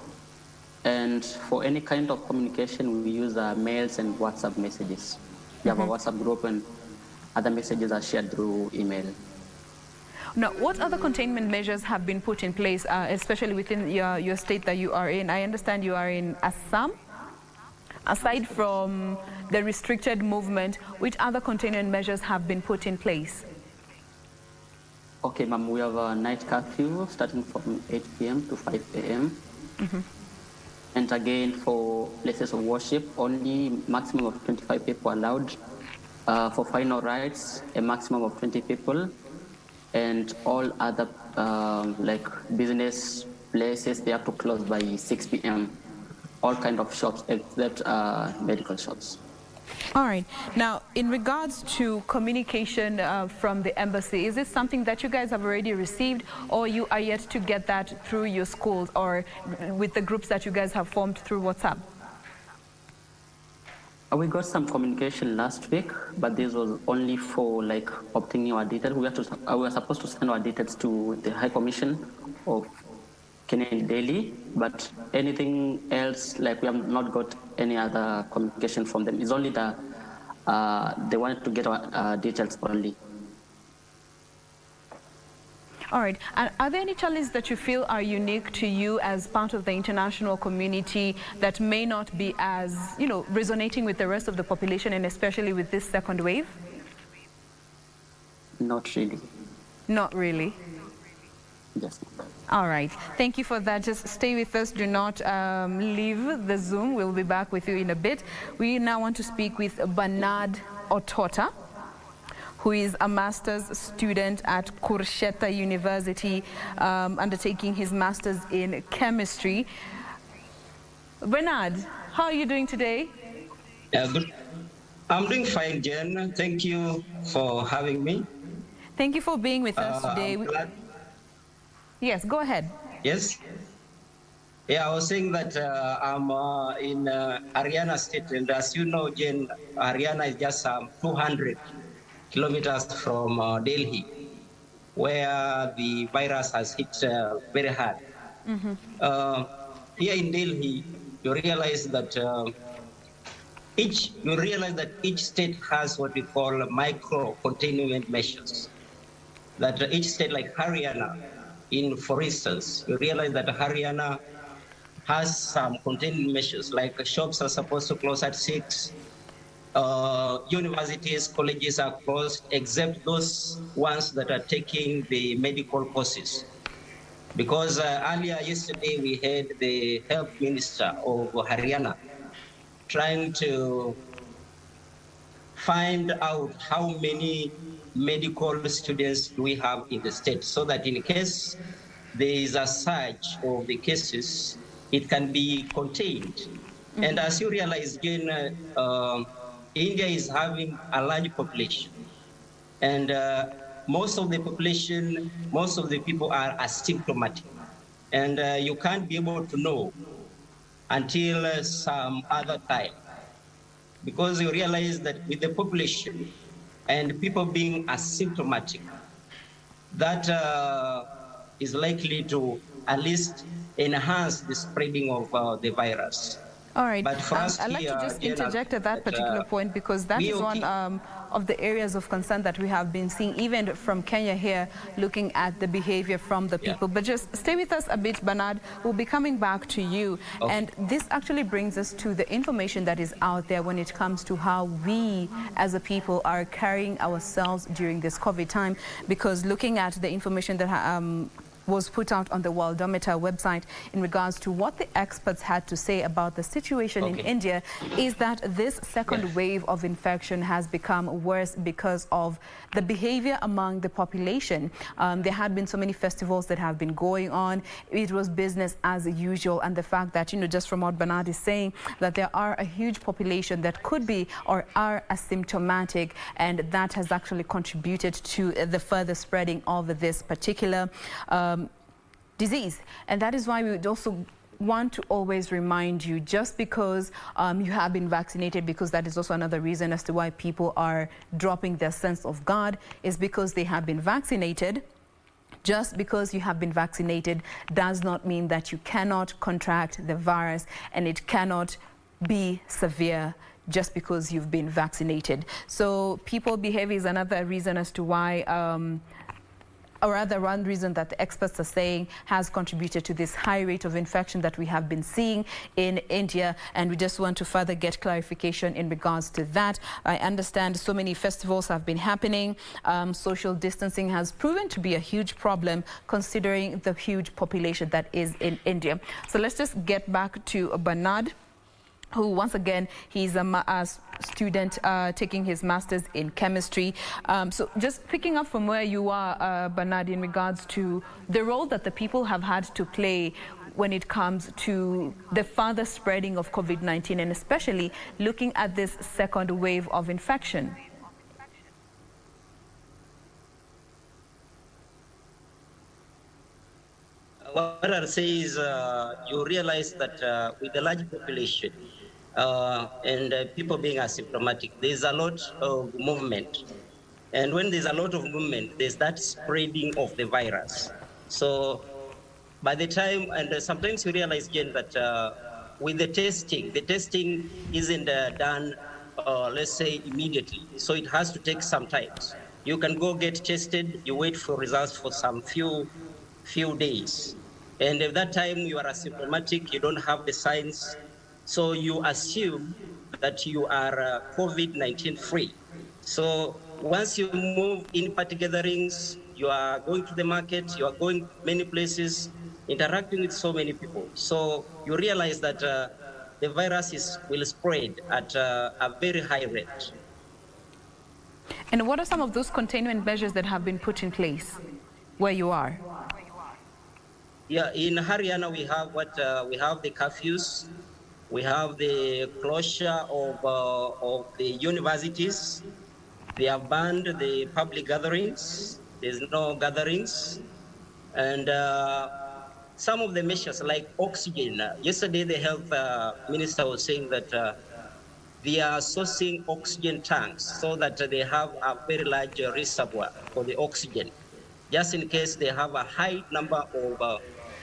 And for any kind of communication, we use mails and WhatsApp messages. We have a WhatsApp group and other messages are shared through email. Now, what other containment measures have been put in place, especially within your state that you are in? I understand you are in Assam. Aside from the restricted movement, which other containment measures have been put in place? Okay, ma'am, we have a night curfew starting from 8 p.m. to 5 a.m. And again, for places of worship, only maximum of 25 people allowed. For final rites, a maximum of 20 people. And all other like business places, they have to close by 6 p.m. All kind of shops except medical shops. All right. Now, in regards to communication from the embassy, is this something that you guys have already received, or you are yet to get that through your schools or with the groups that you guys have formed through WhatsApp? We got some communication last week, but this was only for like obtaining our details. We were supposed to send our details to the High Commission of Kenya Daily, but anything else, like we have not got any other communication from them. It's only the they wanted to get our details only. All right. And are there any challenges that you feel are unique to you as part of the international community that may not be as, resonating with the rest of the population and especially with this second wave? Not really. Not really. Yes. All right. Thank you for that. Just stay with us. Do not leave the Zoom. We'll be back with you in a bit. We now want to speak with Bernard Otota, who is a master's student at Kursheta University, undertaking his master's in chemistry. Bernard, how are you doing today? Good. I'm doing fine, Jen. Thank you for having me. Thank you for being with us today. Yes, go ahead. Yes. Yeah, I was saying that I'm in Haryana state, and as you know, Jen, Haryana is just 200 kilometers from Delhi, where the virus has hit very hard. Here in Delhi, you realize that each state has what we call micro containment measures. That each state, like Haryana, for instance, you realize that Haryana has some containment measures, like shops are supposed to close at 6, universities, colleges are closed, except those ones that are taking the medical courses. Because earlier yesterday we had the health minister of Haryana trying to find out how many medical students do we have in the state, so that in case there is a surge of the cases, it can be contained. And as you realize, Jane, India is having a large population, and most of the population, most of the people are asymptomatic, and you can't be able to know until some other time, because you realize that with the population and people being asymptomatic, that is likely to at least enhance the spreading of the virus. All right. But for us I'd like to just interject at that particular point, because that is one of the areas of concern that we have been seeing, even from Kenya here, looking at the behavior from the people. But just stay with us a bit, Bernard. We'll be coming back to you. Okay. And this actually brings us to the information that is out there when it comes to how we as a people are carrying ourselves during this COVID time, because looking at the information that was put out on the Worldometer website in regards to what the experts had to say about the situation in India, is that this second wave of infection has become worse because of the behavior among the population. There had been so many festivals that have been going on. It was business as usual, and the fact that, you know, just from what Bernard is saying, that there are a huge population that could be or are asymptomatic, and that has actually contributed to the further spreading of this particular disease. And that is why we would also want to always remind you, just because you have been vaccinated, because that is also another reason as to why people are dropping their sense of God, is because they have been vaccinated. Just because you have been vaccinated does not mean that you cannot contract the virus, and it cannot be severe just because you've been vaccinated. So people behavior is another reason as to why or rather one reason that the experts are saying has contributed to this high rate of infection that we have been seeing in India. And we just want to further get clarification in regards to that. I understand so many festivals have been happening. Social distancing has proven to be a huge problem considering the huge population that is in India. So let's just get back to Bernard, who once again, he's a student taking his master's in chemistry. So just picking up from where you are, Bernard, in regards to the role that the people have had to play when it comes to the further spreading of COVID-19, and especially looking at this second wave of infection. What I'll say is you realize that with the large population, and people being asymptomatic, there's a lot of movement. And when there's a lot of movement, there's that spreading of the virus. So by the time, and sometimes you realize, Jen, that with the testing isn't done, let's say, immediately. So it has to take some time. You can go get tested, you wait for results for some few days. And at that time you are asymptomatic, you don't have the signs, so you assume that you are COVID-19 free. So once you move in party gatherings, you are going to the market, you are going many places, interacting with so many people. So you realize that the virus will spread at a very high rate. And what are some of those containment measures that have been put in place where you are? Yeah, in Haryana we have we have the curfews, we have the closure of the universities. They have banned the public gatherings. There's no gatherings, and some of the measures like oxygen. Yesterday, the health minister was saying that they are sourcing oxygen tanks so that they have a very large reservoir for the oxygen, just in case they have a high number of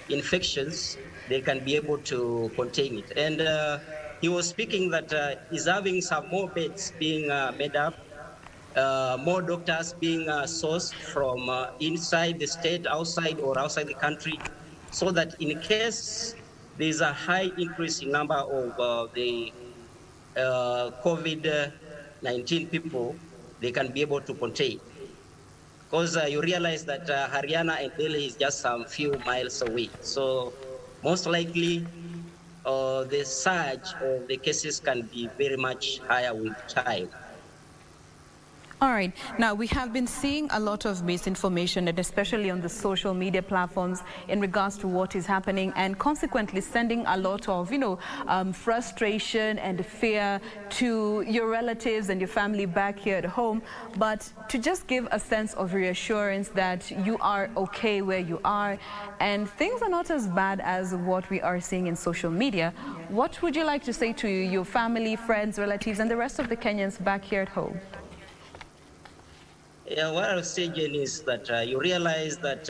infections, they can be able to contain it. And he was speaking that he's having some more beds being made up, more doctors being sourced from inside the state, outside or outside the country, so that in case there's a high increase in number of the COVID-19 people, they can be able to contain. Because you realize that Haryana and Delhi is just some few miles away. So most likely the surge of the cases can be very much higher with time. All right. Now, we have been seeing a lot of misinformation, and especially on the social media platforms in regards to what is happening, and consequently sending a lot of, frustration and fear to your relatives and your family back here at home. But to just give a sense of reassurance that you are okay where you are and things are not as bad as what we are seeing in social media, what would you like to say to your family, friends, relatives, and the rest of the Kenyans back here at home? Yeah, what I was saying is that you realize that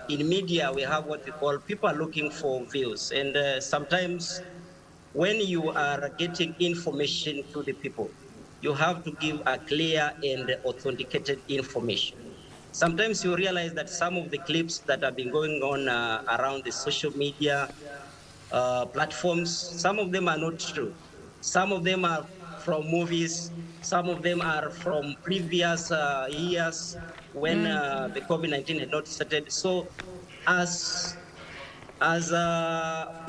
in media we have what we call people are looking for views, and sometimes when you are getting information to the people, you have to give a clear and authenticated information. Sometimes you realize that some of the clips that have been going on around the social media platforms, some of them are not true. Some of them are from movies. Some of them are from previous years when the COVID-19 had not started. So as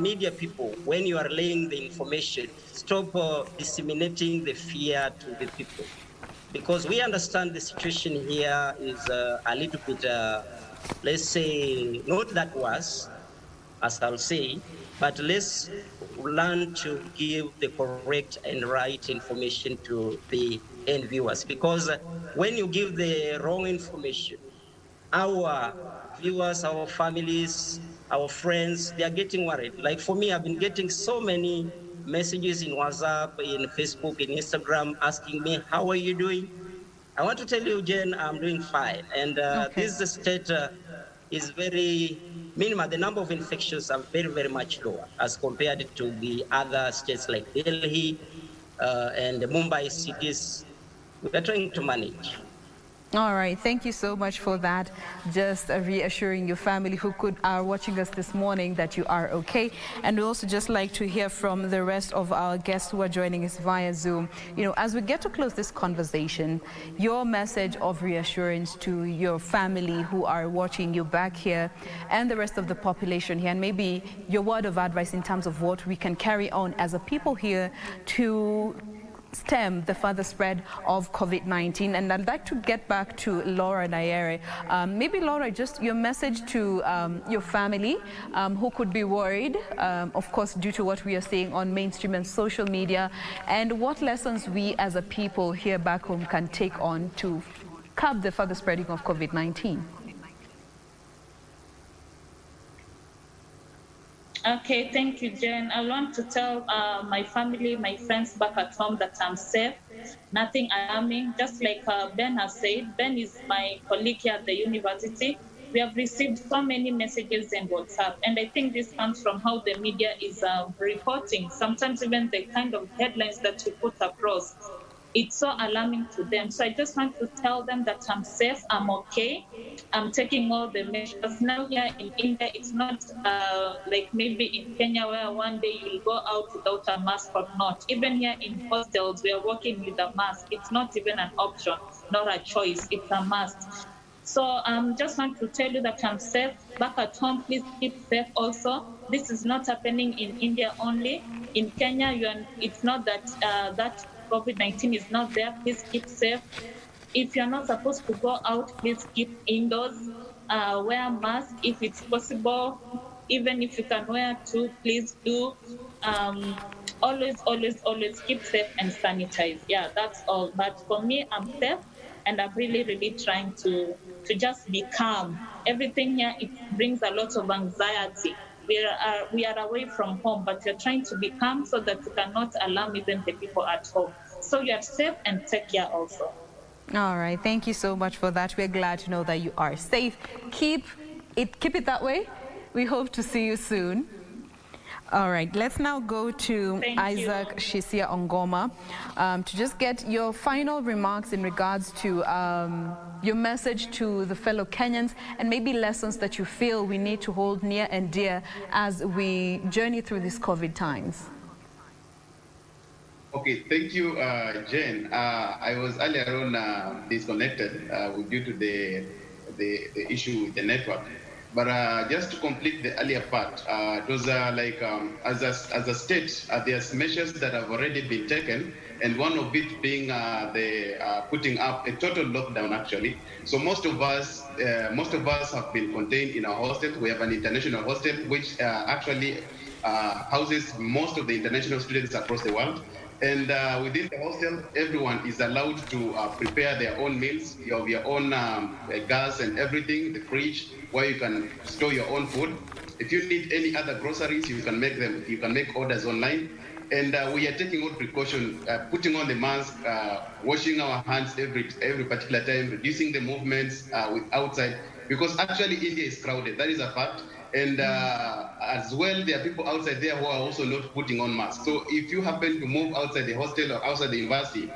media people, when you are laying the information, stop disseminating the fear to the people. Because we understand the situation here is a little bit, let's say, not that worse, as I'll say, but let's learn to give the correct and right information to the end viewers. Because when you give the wrong information, our viewers, our families, our friends, they are getting worried. Like for me, I've been getting so many messages in WhatsApp, in Facebook, in Instagram, asking me, how are you doing? I want to tell you, Jen, I'm doing fine. And this state is very minimal. The number of infections are very, very much lower as compared to the other states like Delhi and the Mumbai cities. We are trying to manage. All right, thank you so much for that. Just reassuring your family who are watching us this morning that you are okay. And we also just like to hear from the rest of our guests who are joining us via Zoom. As we get to close this conversation, your message of reassurance to your family who are watching you back here and the rest of the population here, and maybe your word of advice in terms of what we can carry on as a people here to stem the further spread of COVID-19. And I'd like to get back to Laura Nayere. Maybe Laura, just your message to your family who could be worried, of course, due to what we are seeing on mainstream and social media, and what lessons we as a people here back home can take on to curb the further spreading of COVID-19. Okay, thank you, Jen. I want to tell my family, my friends back at home that I'm safe, nothing alarming. Just like Ben has said, Ben is my colleague here at the university. We have received so many messages in WhatsApp, and I think this comes from how the media is reporting. Sometimes even the kind of headlines that you put across, it's so alarming to them. So I just want to tell them that I'm safe, I'm okay, I'm taking all the measures. Now here in India, it's not like maybe in Kenya where one day you'll go out without a mask or not. Even here in hostels, we are working with a mask. It's not even an option, not a choice, it's a must. So just want to tell you that I'm safe. Back at home, please keep safe also. This is not happening in India only. In Kenya, it's not that that COVID-19 is not there. Please keep safe. If you're not supposed to go out, please keep indoors. Wear a mask if it's possible. Even if you can wear two, please do. Always, always, always keep safe and sanitize. Yeah, that's all. But for me, I'm safe, and I'm really, really trying to just be calm. Everything here, it brings a lot of anxiety. We are away from home, but we're trying to be calm so that we cannot alarm even the people at home. So you are safe and take care also. All right, thank you so much for that. We're glad to know that you are safe. Keep it that way. We hope to see you soon. All right, let's now go to Isaac Shisia Ongoma to just get your final remarks in regards to your message to the fellow Kenyans and maybe lessons that you feel we need to hold near and dear as we journey through these COVID times. Okay, thank you, Jane. I was earlier on disconnected due to the issue with the network. But just to complete the earlier part, it was like as a state, there's measures that have already been taken, and one of it being the putting up a total lockdown actually. So most of us have been contained in our hostel. We have an international hostel which actually houses most of the international students across the world. And within the hostel, everyone is allowed to prepare their own meals. You have your own gas and everything, the fridge, where you can store your own food. If you need any other groceries, you can make them. You can make orders online. And we are taking all precaution, putting on the mask, washing our hands every particular time, reducing the movements with outside, because actually India is crowded. That is a fact. And as well, there are people outside there who are also not putting on masks. So if you happen to move outside the hostel or outside the university,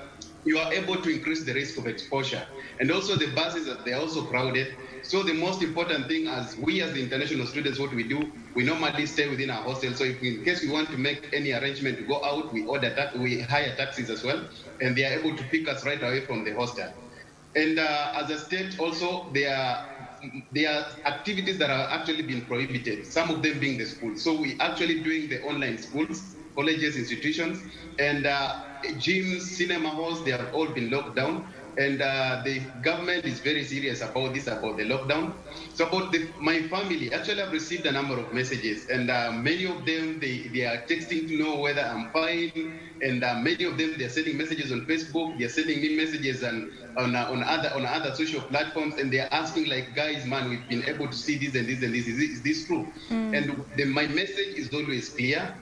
you are able to increase the risk of exposure. And also the buses, they're also crowded. So the most important thing as we as the international students, what we do, we normally stay within our hostel. So if in case we want to make any arrangement to go out, we hire taxis as well, and they are able to pick us right away from the hostel. And as a state also, there are activities that are actually being prohibited, some of them being the schools. So we actually doing the online schools, colleges, institutions, and gyms, cinema halls, they have all been locked down. And the government is very serious about this, about the lockdown. So about my family, actually I've received a number of messages, and many of them, they are texting to know whether I'm fine, and many of them, they're sending messages on Facebook, they're sending me messages on other social platforms, and they're asking like, guys, man, we've been able to see this and this and this, is this true? And my message is always clear,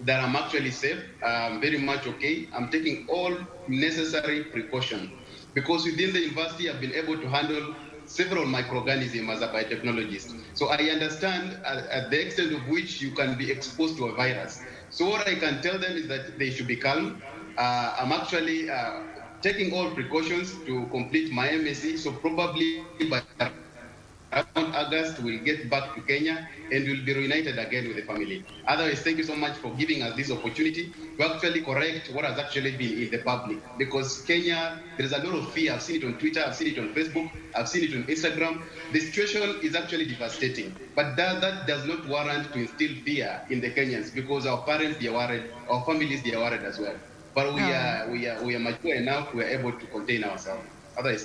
that I'm actually safe, very much okay. I'm taking all necessary precautions. Because within the university, I've been able to handle several microorganisms as a biotechnologist. So I understand at the extent of which you can be exposed to a virus. So what I can tell them is that they should be calm. I'm actually taking all precautions to complete my MSc. So probably by around August, we'll get back to Kenya and we'll be reunited again with the family. Otherwise, thank you so much for giving us this opportunity to actually correct what has actually been in the public. Because Kenya, there's a lot of fear. I've seen it on Twitter, I've seen it on Facebook, I've seen it on Instagram. The situation is actually devastating. But that does not warrant to instill fear in the Kenyans, because our parents, they are worried, our families, they are worried as well. But we are mature enough, we are able to contain ourselves.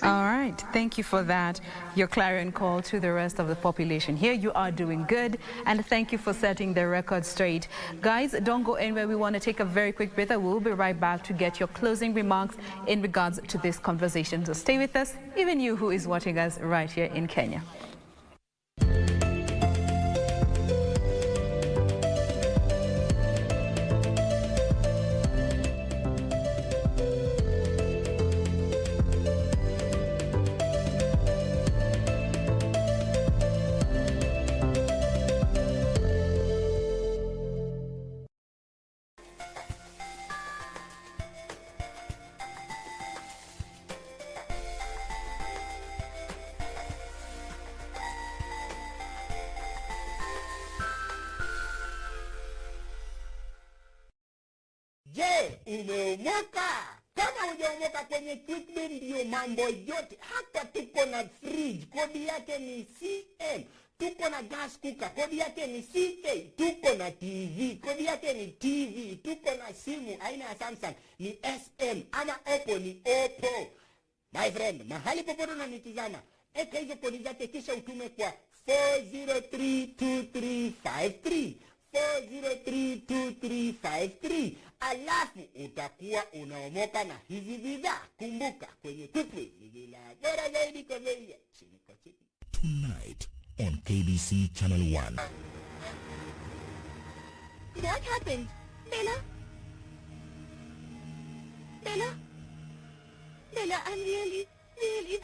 All right, thank you for that. Your clarion call to the rest of the population here. You are doing good, and thank you for setting the record straight. Guys, don't go anywhere. We want to take a very quick breather. We'll be right back to get your closing remarks in regards to this conversation. So stay with us, even you who is watching us right here in Kenya. Je, umeomoka? Kama hujaomoka kwenye Quickbit ndio mambo yote. Hapa tuko na fridge, kodi yake ni CM. Tuko na gas cooker, kodi yake ni CK. Tuko na TV, kodi yake ni TV. Tuko na simu aina ya Samsung ni SM, ama Oppo ni Oppo. My friend, mahali popote unanitizama, eka hizo kodi zake kisha utume kwa 4032353. 4032353. Alafu utakuwa unaomoka na hizi bidhaa. Kumbuka kwenye Quickbit ni bila bora zaidi kwa bei ya chini kwa chini. Tonight on KBC Channel 1. What happened? Bella? Bella? Bella, I'm really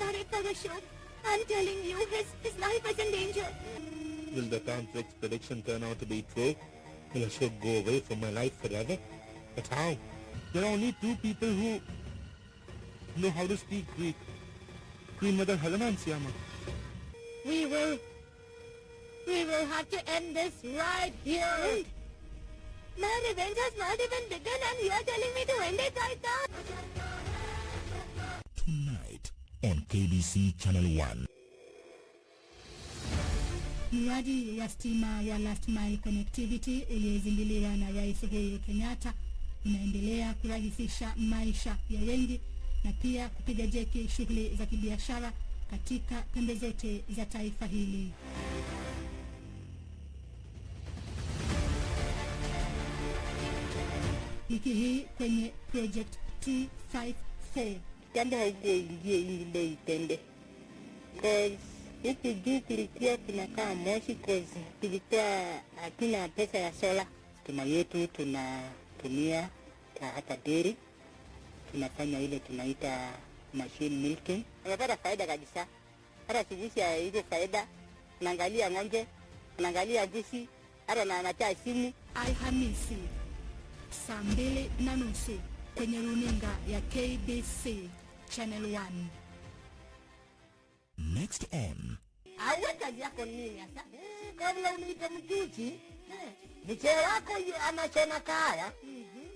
worried for the show. I'm telling you, his life is in danger. Will the conflict's prediction turn out to be true? Will Ashok go away from my life forever? But how? There are only two people who know how to speak Greek. Queen Mother Haryana and Syama. We will have to end this right here. Wait. My revenge has not even begun and you are telling me to end it right now? Tonight on KBC Channel 1. Mradi wa stima wa Last Mile Connectivity uliozinduliwa na Rais Uhuru Kenyatta unaendelea kurahisisha maisha ya wengi na pia kupiga jeki shughuli za kibiashara katika pembe zote za taifa hili. Wiki hii kwenye Project 254. Kama haukuingia ili ndio itende. Cause huku juu kulikuwa kunakaa moshi cause tulikuwa hatuna pesa ya sola. Stima yetu tunatumia kwa hapa dairy. Tunafanya ile tunaita machine milking. Unapata faida kabisa. Hata sivusha hizo faida. Unaangalia ng'ombe, unaangalia mbuzi, hata na anacha simu. Alhamisi saa 2:30 kwenye runinga ya KBC Channel 1. Next on. Awe kazi yako nini sasa? Kabla uniite mjuzi, mzee wako anachona kaya.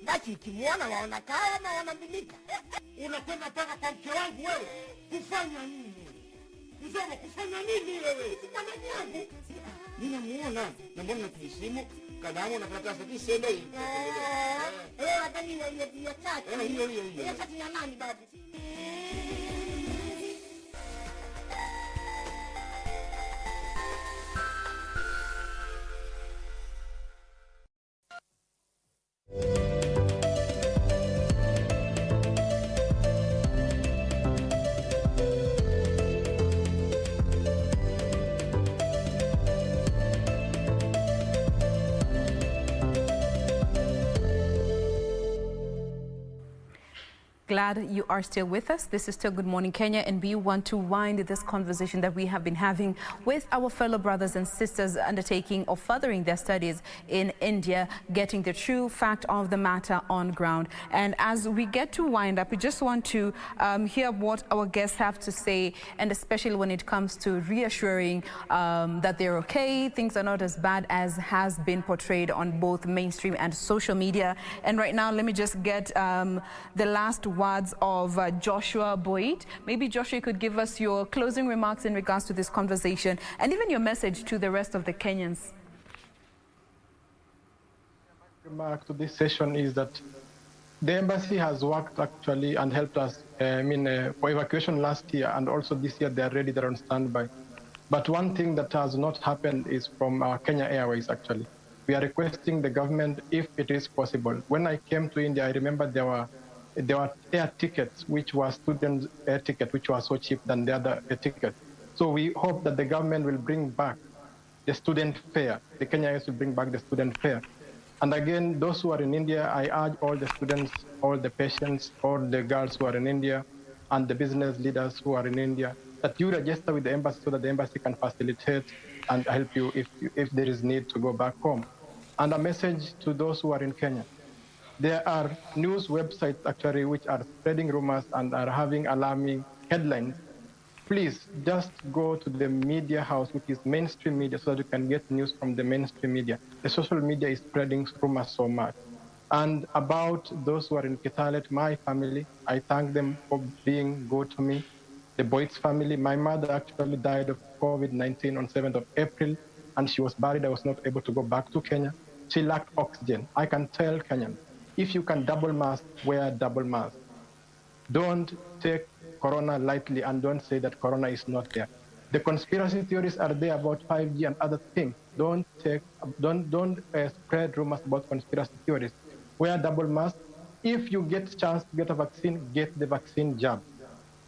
Basi ukimwona waona kaya na wanambilika. Unakwenda paka kwa mke wangu wewe. Kufanya nini? Mzee kufanya nini wewe? Kufanya nini? Ninamuona na mbona nakisimu? Kadamu na karatasi kisendo hii. Hata ni hiyo tatu. Hiyo. Hiyo tatu ya nani babu? Glad you are still with us. This is still Good Morning Kenya, and we want to wind this conversation that we have been having with our fellow brothers and sisters undertaking or furthering their studies in India, getting the true fact of the matter on ground. And as we get to wind up, we just want to hear what our guests have to say, and especially when it comes to reassuring that they're okay, things are not as bad as has been portrayed on both mainstream and social media. And right now, let me just get the last words of Joshua Boyd. Maybe Joshua, you could give us your closing remarks in regards to this conversation and even your message to the rest of the Kenyans. Remark to this session is that the embassy has worked actually and helped us for evacuation last year, and also this year they are ready, they're on standby. But one thing that has not happened is from Kenya Airways actually. We are requesting the government if it is possible. When I came to India, I remember there were air tickets, which were student air ticket, which were so cheap than the other air ticket. So we hope that the government will bring back the student fare. The Kenya Airways will bring back the student fare. And again, those who are in India, I urge all the students, all the patients, all the girls who are in India, and the business leaders who are in India, that you register with the embassy so that the embassy can facilitate and help you if there is need to go back home. And a message to those who are in Kenya. There are news websites actually which are spreading rumors and are having alarming headlines. Please just go to the media house, which is mainstream media, so that you can get news from the mainstream media. The social media is spreading rumors so much. And about those who are in Kitalet, my family, I thank them for being good to me. The Boyd's family, my mother actually died of COVID-19 on 7th of April, and she was buried. I was not able to go back to Kenya. She lacked oxygen. I can tell Kenyans, if you can double mask, wear double mask. Don't take Corona lightly and don't say that Corona is not there. The conspiracy theories are there about 5G and other things. Don't spread rumors about conspiracy theories. Wear double mask. If you get chance to get a vaccine, get the vaccine jab,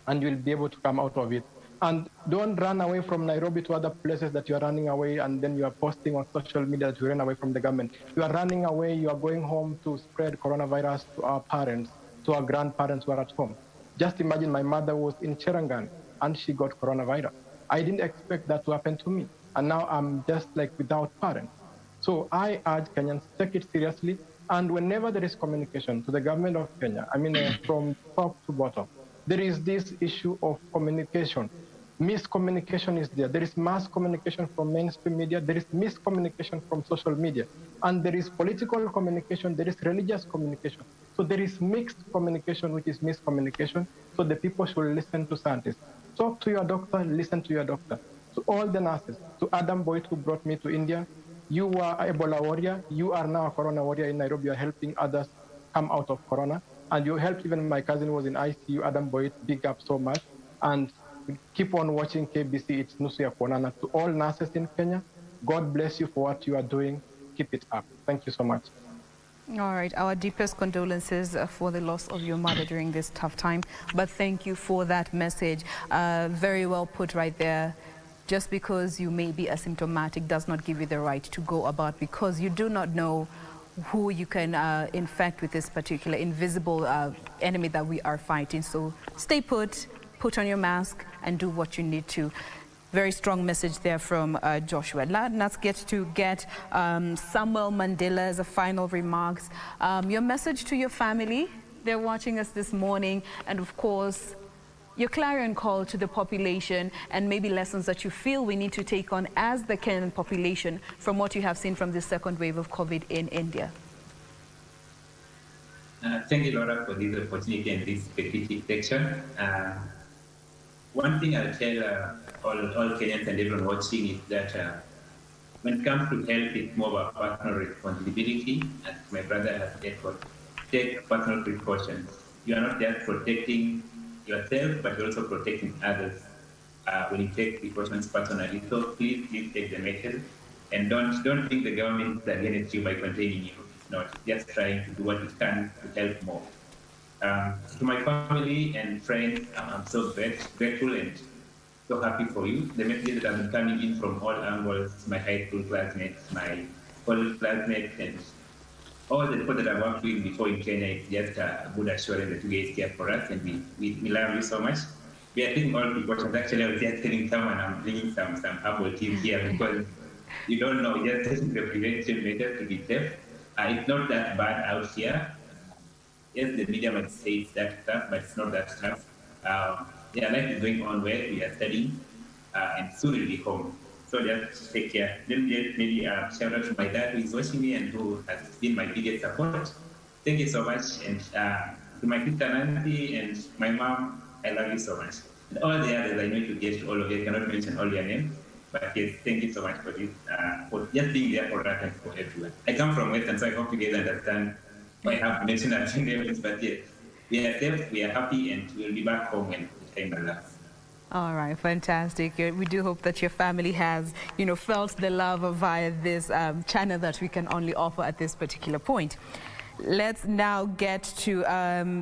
and you'll be able to come out of it. And don't run away from Nairobi to other places that you are running away, and then you are posting on social media that you ran away from the government. You are running away, you are going home to spread coronavirus to our parents, to our grandparents who are at home. Just imagine my mother was in Cherangan and she got coronavirus. I didn't expect that to happen to me. And now I'm just like without parents. So I urge Kenyans, take it seriously. And whenever there is communication to the government of Kenya, from top to bottom, there is this issue of communication. Miscommunication is there. There is mass communication from mainstream media. There is miscommunication from social media. And there is political communication. There is religious communication. So there is mixed communication, which is miscommunication. So the people should listen to scientists. Talk to your doctor, listen to your doctor. To all the nurses, to Adam Boyd, who brought me to India, you were an Ebola warrior. You are now a Corona warrior in Nairobi. You are helping others come out of Corona. And you helped even my cousin who was in ICU, Adam Boyd, big up so much. And keep on watching KBC. It's Nusu ya Kuonana. To all nurses in Kenya, God bless you for what you are doing. Keep it up. Thank you so much. All right, our deepest condolences for the loss of your mother during this tough time. But thank you for that message. Very well put right there. Just because you may be asymptomatic does not give you the right to go about, because you do not know who you can infect with this particular invisible enemy that we are fighting. So stay put on your mask, and do what you need to. Very strong message there from Joshua. Let's get Samuel Mandela's final remarks. Your message to your family, they're watching us this morning, and of course, your clarion call to the population, and maybe lessons that you feel we need to take on as the Kenyan population from what you have seen from this second wave of COVID in India. Thank you, Laura, for this opportunity and this specific section. One thing I'll tell all Kenyans and everyone watching is that when it comes to health, it's more about personal responsibility. As my brother has said, take personal precautions. You are not just protecting yourself, but you're also protecting others when you take precautions personally. So please take the message, and don't think the government is against you by containing you. It's not. Just trying to do what it can to help more. To my family and friends, I'm so grateful and so happy for you. The messages that have been coming in from all angles, my high school classmates, my college classmates, and all the people that I've worked with before in Kenya, it's just a good assurance that you guys care for us, and we love you so much. We are taking all precautions. Actually, I was just telling someone I'm bringing some herbal tea here, because you don't know, just taking the prevention measures to be safe. It's not that bad out here. Yes, the media might say it's that tough, but it's not that tough. Life is going on well. We are studying, and soon we'll be home. So just take care. Then maybe shout out to my dad who is watching me and who has been my biggest support. Thank you so much. And to my sister Nancy and my mom, I love you so much. And all the others, I know to get to all of you. I cannot mention all your names. But yes, thank you so much for this, for just being there for us and for everyone. I come from Western, so I hope you guys understand. I have mentioned a few names, but yes, we are safe, we are happy, and we'll be back home when the time allows. All right, fantastic. We do hope that your family has, felt the love via this channel that we can only offer at this particular point. Let's now get to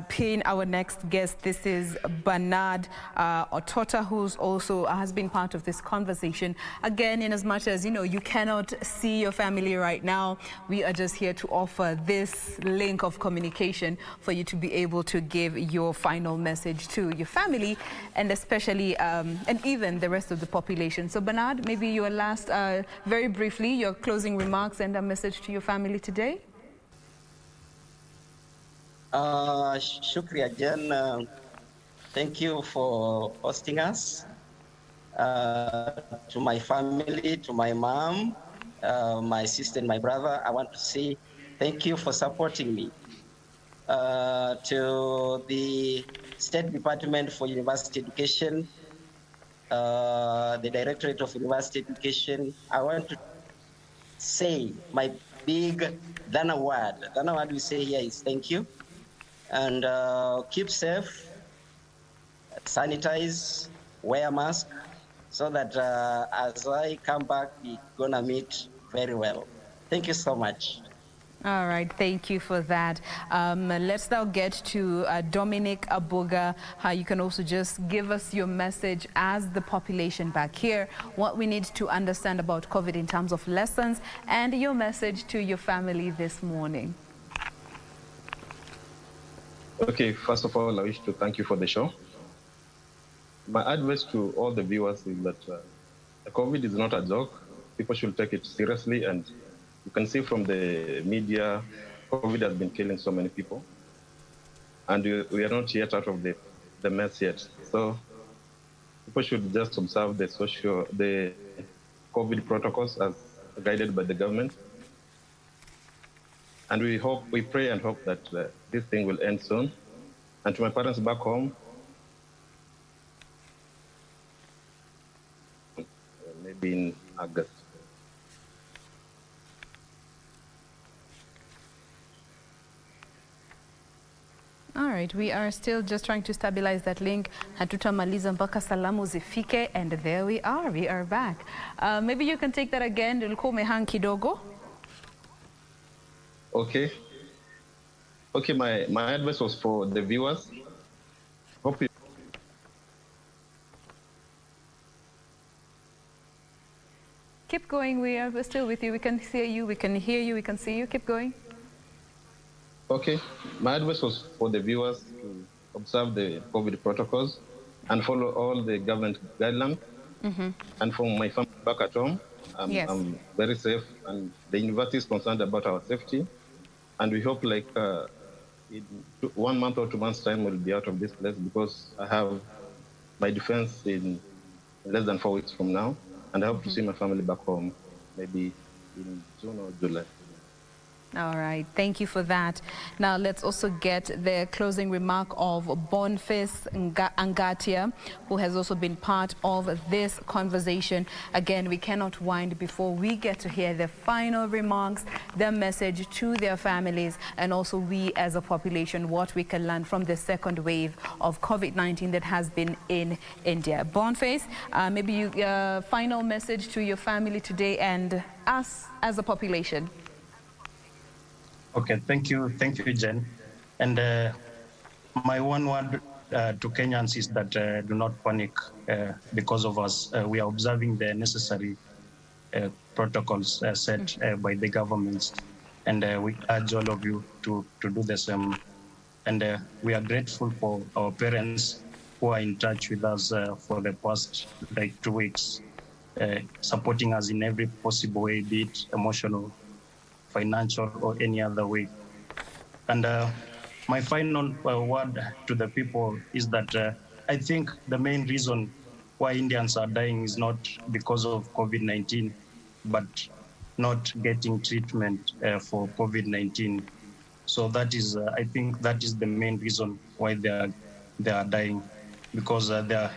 pin our next guest. This is Bernard Otota, who's also has been part of this conversation. Again, in as much as, you cannot see your family right now, we are just here to offer this link of communication for you to be able to give your final message to your family, and especially, and even the rest of the population. So Bernard, maybe your last, very briefly, your closing remarks and a message to your family today. Shukriya Jen, thank you for hosting us. To my family, to my mom, my sister and my brother, I want to say Thank you for supporting me. To the State Department for University Education, the Directorate of University Education, I want to say my big Dana word. Dana word we say here is thank you. And keep safe, sanitize, wear a mask, so that as I come back, we're gonna meet very well. Thank you so much. All right, thank you for that. Let's now get to Dominic Abuga. You can also just give us your message as the population back here, what we need to understand about COVID in terms of lessons, and your message to your family this morning. Okay, first of all, I wish to thank you for the show. My advice to all the viewers is that COVID is not a joke. People should take it seriously, and you can see from the media, COVID has been killing so many people, and we are not yet out of the mess yet. So people should just observe the COVID protocols as guided by the government. And we pray and hope that this thing will end soon. And to my parents back home, maybe in August. All right, we are still just trying to stabilize that link. Hatutamaliza mpaka salamu zifike, and there we are back. Maybe you can take that again. Ulikuwa umehang kidogo. Okay. Okay, my advice was for the viewers. Hope you... Keep going, we're still with you. We can see you, we can hear you, we can see you. Keep going. Okay, my advice was for the viewers to observe the COVID protocols and follow all the government guidelines. Mm-hmm. And from my family back at home, I'm very safe, and the university is concerned about our safety. And we hope like in 1 month or 2 months' time we'll be out of this place, because I have my defense in less than 4 weeks from now. And I hope to see my family back home, maybe in June or July. All right, thank you for that. Now let's also get the closing remark of Boniface Ngatia, who has also been part of this conversation. Again, we cannot wind before we get to hear the final remarks, their message to their families, and also we as a population, what we can learn from the second wave of COVID-19 that has been in India. Boniface, maybe your final message to your family today and us as a population. Okay, thank you, Jen. And my one word to Kenyans is that do not panic because of us. We are observing the necessary protocols set by the governments, and we urge all of you to do the same. And we are grateful for our parents who are in touch with us for the past 2 weeks, supporting us in every possible way, be it emotional, financial, or any other way. And my final word to the people is that I think the main reason why Indians are dying is not because of COVID-19, but not getting treatment for COVID-19. So that is, I think that is the main reason why they are dying, because their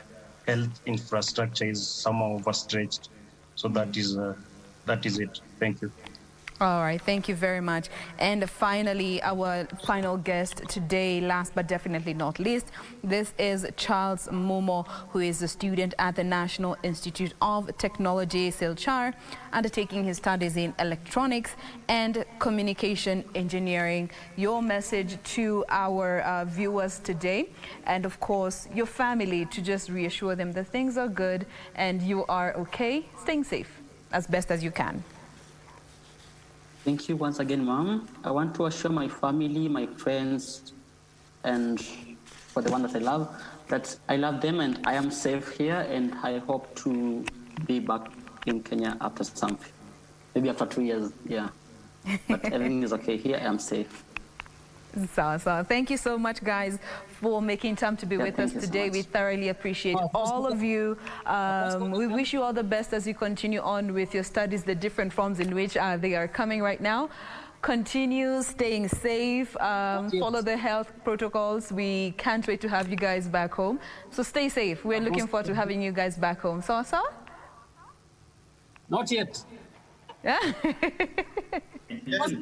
health infrastructure is somehow overstretched. So that is it. Thank you. All right, thank you very much. And finally, our final guest today, last but definitely not least, this is Charles Momo, who is a student at the National Institute of Technology, Silchar, undertaking his studies in electronics and communication engineering. Your message to our viewers today, and of course, your family, to just reassure them that things are good and you are okay, staying safe as best as you can. Thank you once again, Mom. I want to assure my family, my friends, and for the one that I love, that I love them and I am safe here, and I hope to be back in Kenya after maybe after 2 years, yeah. But everything is okay here, I am safe. So thank you so much, guys, for making time to be with us today. We thoroughly appreciate all of you. We wish you all the best as you continue on with your studies, the different forms in which they are coming right now. continue staying safe, follow the health protocols. We can't wait to have you guys back home. So stay safe. We're looking forward to having you guys back home. So, Not yet. Yeah.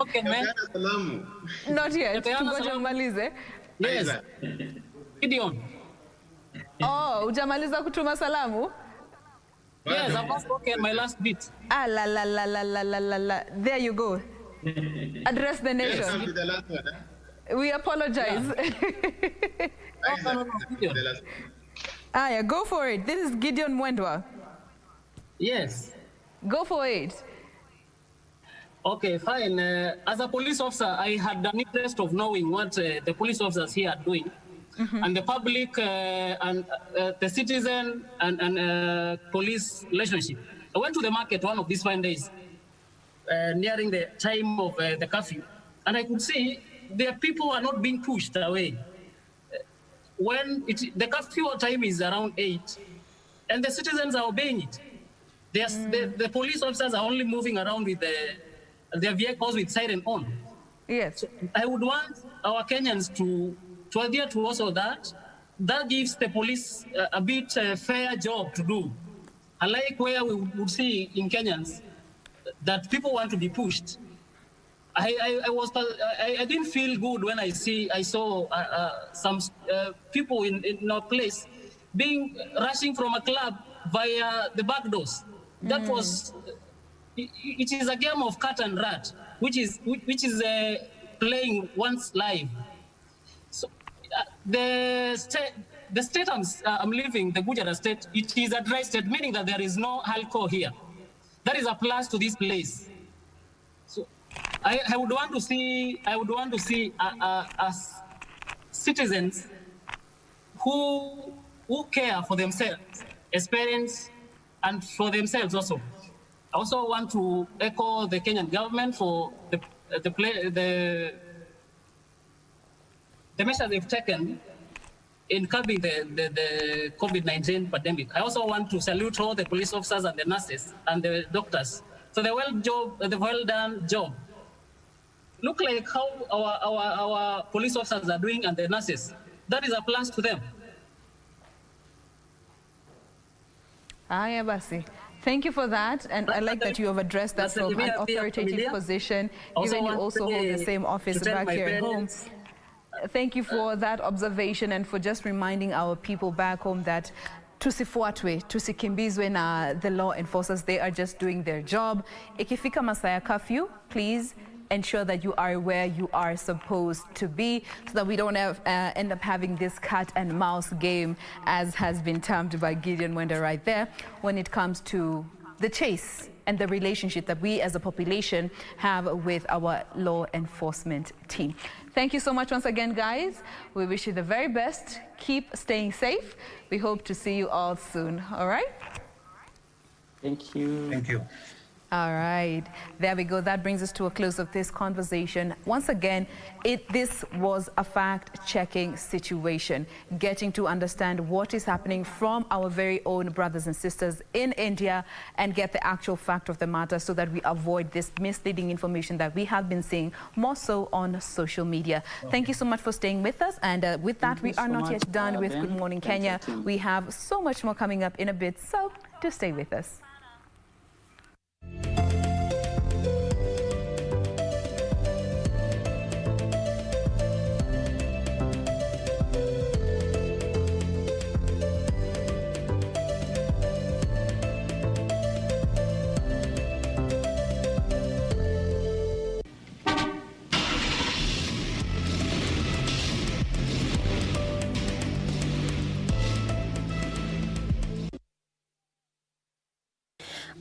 Okay, man. Not yet. Tungoje umalize. Yes. Gideon. Oh, hujamaliza kutuma salamu? Yes, I've not spoken my last bit. Ah, la, la, la, la, la, la, la, la. There you go. Address the nation. We apologize. Yeah. Go for it. This is Gideon Mwendwa. Yes. Go for it. Okay, fine. As a police officer, I had an interest of knowing what the police officers here are doing. And the public and the citizen and police relationship. I went to the market one of these fine days, nearing the time of the curfew, and I could see the people are not being pushed away. When the curfew time is around 8, and the citizens are obeying it. The police officers are only moving around with their vehicles with siren on. Yes. So I would want our Kenyans to adhere to also that. That gives the police a bit fair job to do. Unlike where we would see in Kenyans that people want to be pushed. I didn't feel good when I saw some people in our place rushing from a club via the back doors. That was, it is a game of cat and rat, which is playing one's life. So the state I'm living, the Gujarat state, it is a dry state, meaning that there is no alcohol here. That is a plus to this place. So I would want to see as citizens who care for themselves, as parents, and for themselves also. I also want to echo the Kenyan government for the measures they've taken in curbing the COVID-19 pandemic. I also want to salute all the police officers and the nurses and the doctors for the well done job. Look like how our police officers are doing and the nurses. That is a plus to them. Basi. Thank you for that, and I like that you have addressed that from an authoritative position, given you also hold the same office back here at home. Thank you for that observation and for just reminding our people back home that tusifuatwe, tusikimbizwe na the law enforcers. They are just doing their job. Ikifika masaa ya curfew, please ensure that you are where you are supposed to be, so that we don't end up having this cat and mouse game, as has been termed by Gideon Mwenda right there, when it comes to the chase and the relationship that we as a population have with our law enforcement team. Thank you so much once again, guys. We wish you the very best. Keep staying safe. We hope to see you all soon. All right? Thank you. Thank you. All right, there we go. That brings us to a close of this conversation. Once again, this was a fact-checking situation, getting to understand what is happening from our very own brothers and sisters in India and get the actual fact of the matter, so that we avoid this misleading information that we have been seeing more so on social media. Thank you so much for staying with us. And with that, we are not yet done with Good Morning Kenya. We have so much more coming up in a bit, so do stay with us.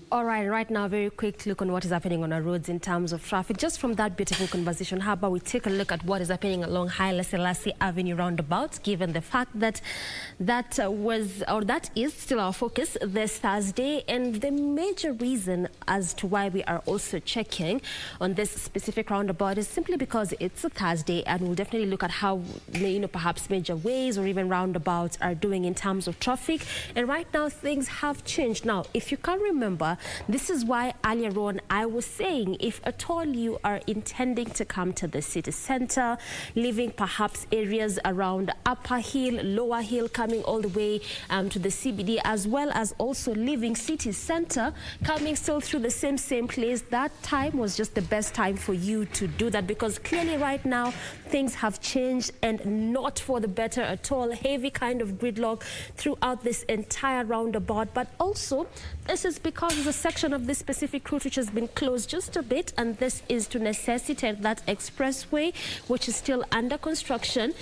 All right now, very quick look on what is happening on our roads in terms of traffic. Just from that beautiful conversation, how about we take a look at what is happening along Haile Selassie Avenue roundabout, given the fact that that is still our focus this Thursday. And the major reason as to why we are also checking on this specific roundabout is simply because it's a Thursday, and we'll definitely look at how, perhaps major ways or even roundabouts are doing in terms of traffic. And right now, things have changed. Now, if you can remember, This is why earlier on I was saying, if at all you are intending to come to the city center, leaving perhaps areas around Upper Hill, Lower Hill, coming all the way to the CBD, as well as also leaving city center, coming still through the same place, that time was just the best time for you to do that, because clearly right now things have changed and not for the better at all. Heavy kind of gridlock throughout this entire roundabout, but also this is because there's a section of this specific route which has been closed just a bit, and this is to necessitate that expressway which is still under construction,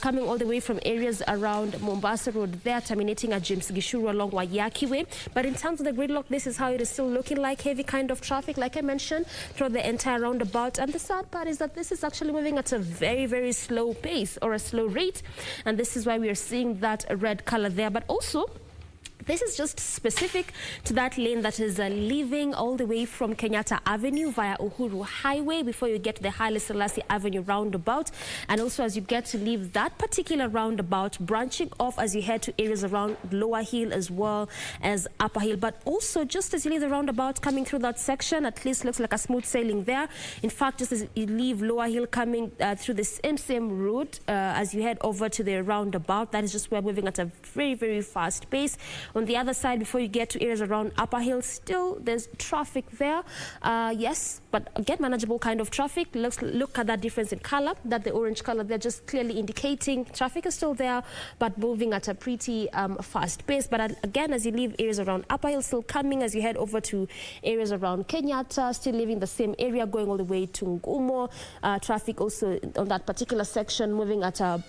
coming all the way from areas around Mombasa Road there, terminating at James Gishuru along Wayaki Way. But in terms of the gridlock, this is how it is still looking like. Heavy kind of traffic, like I mentioned, throughout the entire roundabout. And the sad part is that this is actually moving at a very slow pace, or a slow rate, and this is why we are seeing that red color there. But also, this is just specific to that lane that is leaving all the way from Kenyatta Avenue via Uhuru Highway before you get to the Haile Selassie Avenue roundabout. And also as you get to leave that particular roundabout, branching off as you head to areas around Lower Hill as well as Upper Hill. But also just as you leave the roundabout, coming through that section, at least looks like a smooth sailing there. In fact, just as you leave Lower Hill, coming through the same route as you head over to the roundabout, that is just where we're moving at a very fast pace. On the other side, before you get to areas around Upper Hill, still there's traffic there. Yes, but again, manageable kind of traffic. Look at that difference in color, that the orange color, they're just clearly indicating traffic is still there, but moving at a pretty fast pace. But again, as you leave areas around Upper Hill, still coming as you head over to areas around Kenyatta, still leaving the same area, going all the way to Ngumo. Traffic also on that particular section, moving at a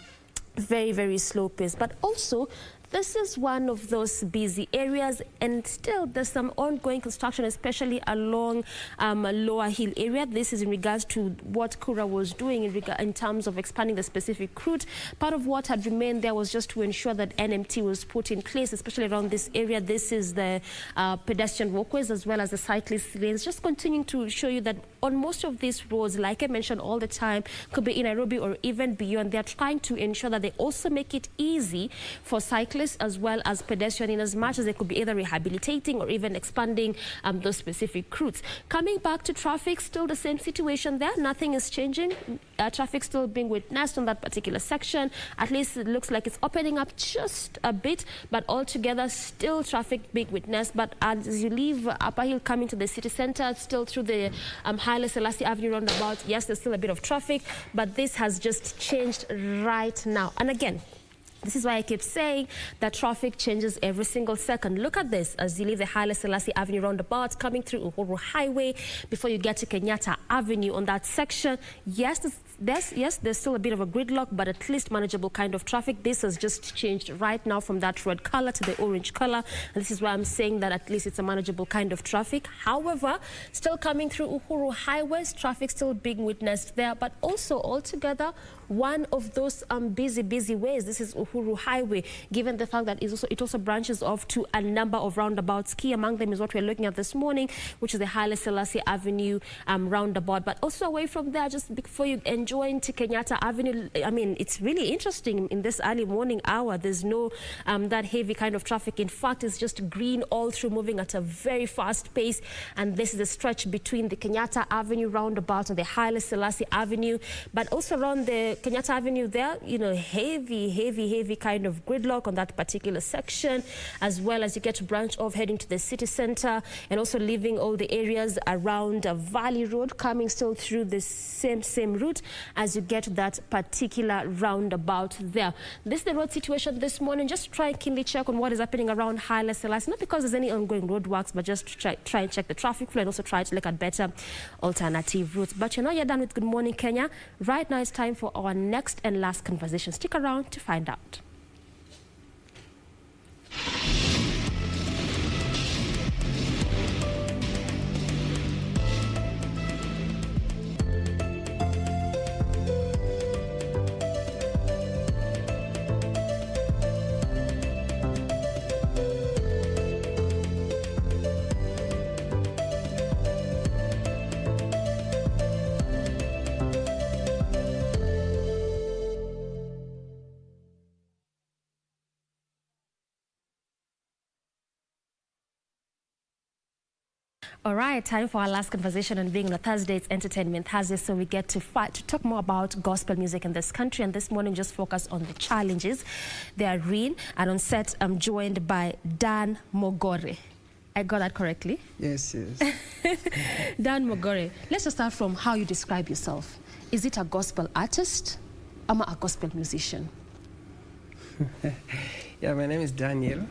very slow pace. But also, this is one of those busy areas, and still there's some ongoing construction, especially along Lower Hill area. This is in regards to what Kura was doing in terms of expanding the specific route. Part of what had remained there was just to ensure that NMT was put in place, especially around this area. This is the pedestrian walkways as well as the cyclist lanes. Just continuing to show you that on most of these roads, like I mentioned all the time, could be in Nairobi or even beyond, they're trying to ensure that they also make it easy for cyclists as well as pedestrians, in as much as they could be either rehabilitating or even expanding those specific routes. Coming back to traffic, still the same situation there. Nothing is changing. Traffic still being witnessed on that particular section. At least it looks like it's opening up just a bit, but altogether still traffic being witnessed. But as you leave Upper Hill coming to the city center, still through the Haile Selassie Avenue roundabout, yes, there's still a bit of traffic, but this has just changed right now. And again, this is why I keep saying that traffic changes every single second. Look at this as you leave the Haile Selassie Avenue roundabout, coming through Uhuru Highway before you get to Kenyatta Avenue on that section. Yes, there's still a bit of a gridlock, but at least manageable kind of traffic. This has just changed right now from that red color to the orange color. And this is why I'm saying that at least it's a manageable kind of traffic. However, still coming through Uhuru Highways, traffic still being witnessed there, but also altogether one of those busy ways. This is Uhuru Highway, given the fact that it also branches off to a number of roundabouts. Key among them is what we're looking at this morning, which is the Haile Selassie Avenue roundabout. But also away from there, just before you join to Kenyatta Avenue, I mean, it's really interesting in this early morning hour. There's no that heavy kind of traffic. In fact, it's just green all through, moving at a very fast pace. And this is a stretch between the Kenyatta Avenue roundabout and the Haile Selassie Avenue, but also around the Kenyatta Avenue there, you know, heavy kind of gridlock on that particular section, as well as you get to branch off heading to the city center, and also leaving all the areas around Valley Road, coming still through the same route as you get to that particular roundabout there. This is the road situation this morning. Just try and keenly check on what is happening around Haile Selassie, not because there's any ongoing road works, but just try and check the traffic flow and also try to look at better alternative routes. But you're done with Good Morning Kenya. Right now it's time for our next and last conversation. Stick around to find out. All right, time for our last conversation on being on a Thursday. It's Entertainment Thursday, so we get to talk more about gospel music in this country. And this morning, just focus on the challenges they are in. And on set, I'm joined by Dan Mogore. I got that correctly? Yes, yes. Dan Mogore, let's just start from how you describe yourself. Is it a gospel artist or a gospel musician? Yeah, my name is Daniel.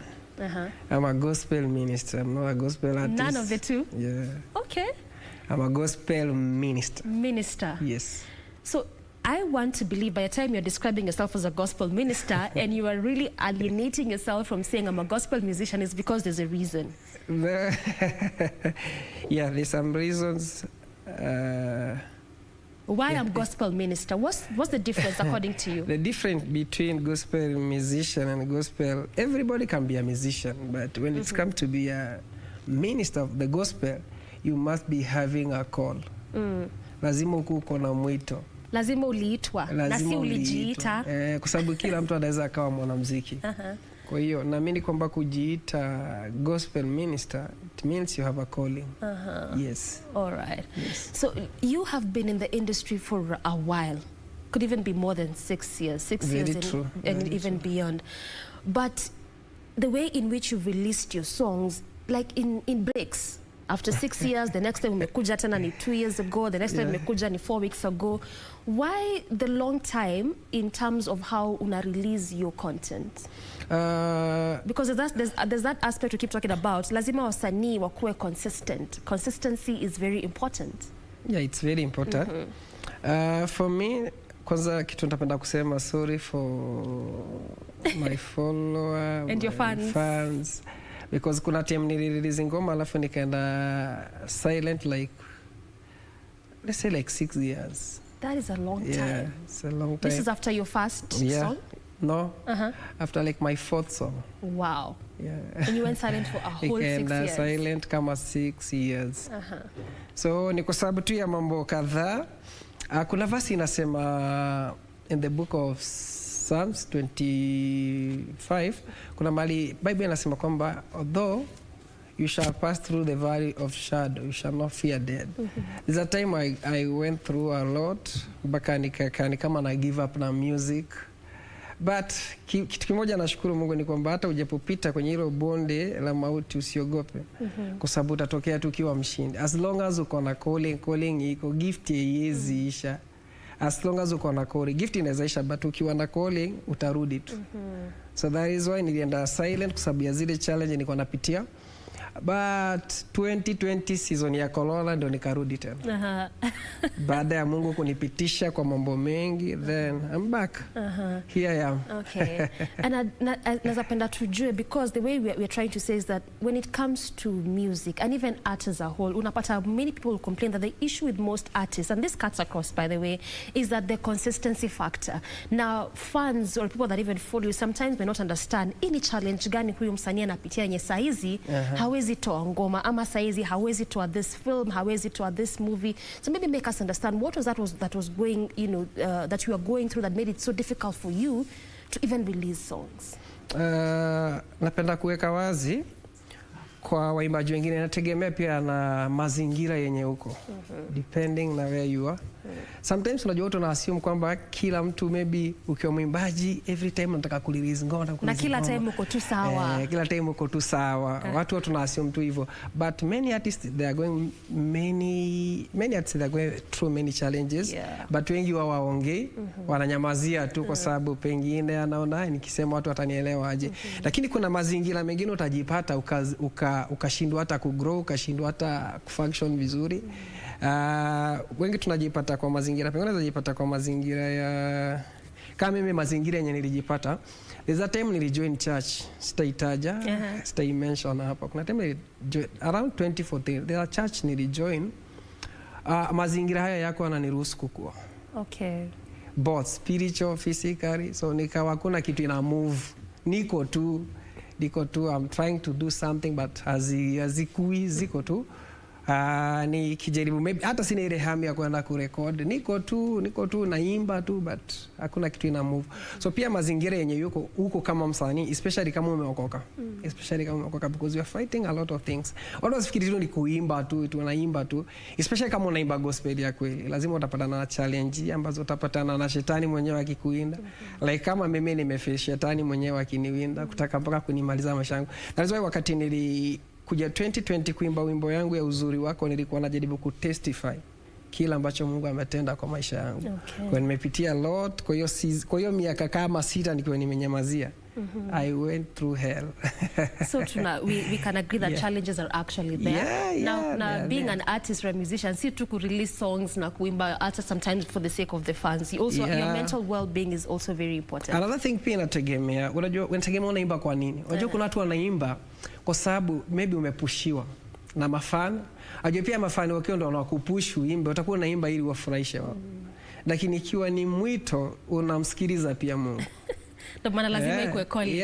I'm a gospel minister. I'm not a gospel artist. None of the two? Yeah. Okay. I'm a gospel minister. Minister. Yes. So I want to believe by the time you're describing yourself as a gospel minister and you are really alienating yourself from saying I'm a gospel musician, is because there's a reason. Yeah, there's some reasons. Why I'm gospel minister? What's the difference according to you? The difference between gospel musician and gospel, everybody can be a musician, but when it's come to be a minister of the gospel, you must be having a call. Lazima uko na mwito. Lazima uliitwa, na si ulijiita. Kwa sababu kila mtu anaweza akawa mwanamuziki. Kwa hiyo naamini kwamba kujiita gospel minister, it means you have a calling. Yes. All right. Yes. So you have been in the industry for a while. Could even be more than 6 years. 6 Very years true. And Very even true. beyond. But the way in which you released your songs, like in breaks. After 6 years, the next time umekuja tena ni 2 years ago, the next time umekuja ni 4 weeks ago. Why the long time in terms of how una release your content? Because there's that aspect we keep talking about. Lazima wasanii wakuwe consistent. Consistency is very important. Yeah, it's very important. For me, kwanza kitu napenda kusema sorry for my follower and your fans. Because kuna time nilirelease ngoma alafu nikaenda silent like, let's say like 6 years. That is a long time. Yeah, it's a long time. This is after your first song? No, after like my 4th song. Wow. Yeah. And you went silent for a whole 6 years. Silent kama 6 years. So ni kwa sababu tu ya mambo kadhaa. Kuna verse inasema in the book of Psalms 25, kuna mali Bible inasema kwamba although you shall pass through the valley of shadow, you shall not fear death. There's a time I went through a lot, mpaka nikakani kama na give up na music. But kitu kimoja nashukuru Mungu ni kwamba hata ujapopita kwenye hilo bonde la mauti usiogope. Kwa sababu utatokea tu ukiwa mshindi. As long as uko na calling iko, gift haiwezi isha. As long as uko na calling, gift inaweza isha, but ukiwa na calling utarudi tu. So that is why nilienda silent kwa sababu ya zile challenge nilikuwa napitia. But 2020 season ya corona ndo nikarudi tena. Baada ya Mungu kunipitisha kwa mambo mengi, then I'm back. Here I am. Okay. And nazapenda tujue, because the way we're trying to say is that when it comes to music and even art as a whole, unapata many people complain that the issue with most artists, and this cuts across by the way, is that the consistency factor. Now fans or people that even follow you sometimes may not understand any challenge gani huyu msanii anapitia yenye saizi hawezi toa ngoma, ama saizi hawezi toa this film, hawezi toa this movie. So maybe make us understand what was that was going, you know, that you are going through that made it so difficult for you to even release songs. Napenda kuweka wazi kwa waimbaji wengine, nategemea pia na mazingira yenye uko. Depending na where you are. Sometimes unajua watu na-assume kwamba kila mtu maybe ukiwa mwimbaji every time unataka kurelease ngoma na kila time uko tu sawa. Kila time uko tu sawa. Watu na-assume tu hivyo. But many artists they are going many artists they are going through many challenges. But wengi wao waongei, wananyamazia tu kwa sababu pengine anaona nikisema watu watanielewa aje. Lakini kuna mazingira mengine utajipata ukashindwa hata kugrow, ukashindwa hata kufunction vizuri. Wengi tunajipata kwa mazingira, pengine unajipata kwa mazingira ya kama mimi mazingira yenye nilijipata. There's a time nilijoin church, sitaitaja, mention hapa. Kuna time around 2014, there a church nilijoin. Mazingira haya yako yananiruhusu kukua. Okay. Both spiritual, physically, so nikawa kuna kitu ina move. Niko tu, I'm trying to do something but hazikui ziko tu. nikijaribu maybe hata sina ile hamu ya kwenda kurekod, niko tu naimba tu, but hakuna kitu ina move. So pia mazingira yenye yuko huko kama msanii, especially kama umeokoka, because we are fighting a lot of things. Watu wasifikiri tu ni kuimba tu, tunaimba tu, especially kama unaimba gospel ya kweli, lazima utapatana na challenge ambazo utapatana na shetani mwenyewe akikuinda. Like kama mimi nimeface shetani mwenyewe akiniwinda kutaka mpaka kunimaliza maisha yangu. That's why wakati kuja 2020 kuimba wimbo yangu ya uzuri wako, nilikuwa najaribu kutestify kila ambacho Mungu ametenda kwa maisha yangu. Kwa nimepitia a lot, kwa hiyo miaka kama 6 nikiwa nimenyamazia. I went through hell. So we can agree that challenges are actually there. Now being an artist or a musician, si tu release songs na kuimba artists sometimes for the sake of the fans. Also your mental well-being is also very important. Another thing pia inategemea. Unajua unategemea unaimba kwa nini? Unajua kuna watu wanaimba kwa sababu maybe umepushiwa na mafani. Ajua pia mafani wakiwa ndio wanakupush uimbe, utakuwa unaimba ili wafurahishe wao. Lakini ikiwa ni mwito, unamsikiliza pia Mungu. Ndio maana lazima ikuwe calling.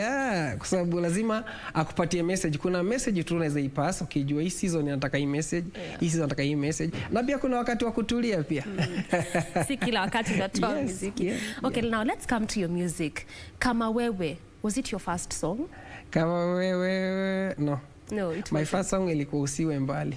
Kwa sababu lazima akupatie message. Kuna message tu unaweza ipasa ukijua hii season inataka hii message, hii season inataka hii message. Na pia kuna wakati wa kutulia pia. Si kila wakati unatoa muziki. Okay, now let's come to your music. Kama Wewe, was it your first song? Kama Wewe, no. No, it my first song ilikuwa Usiwe Mbali.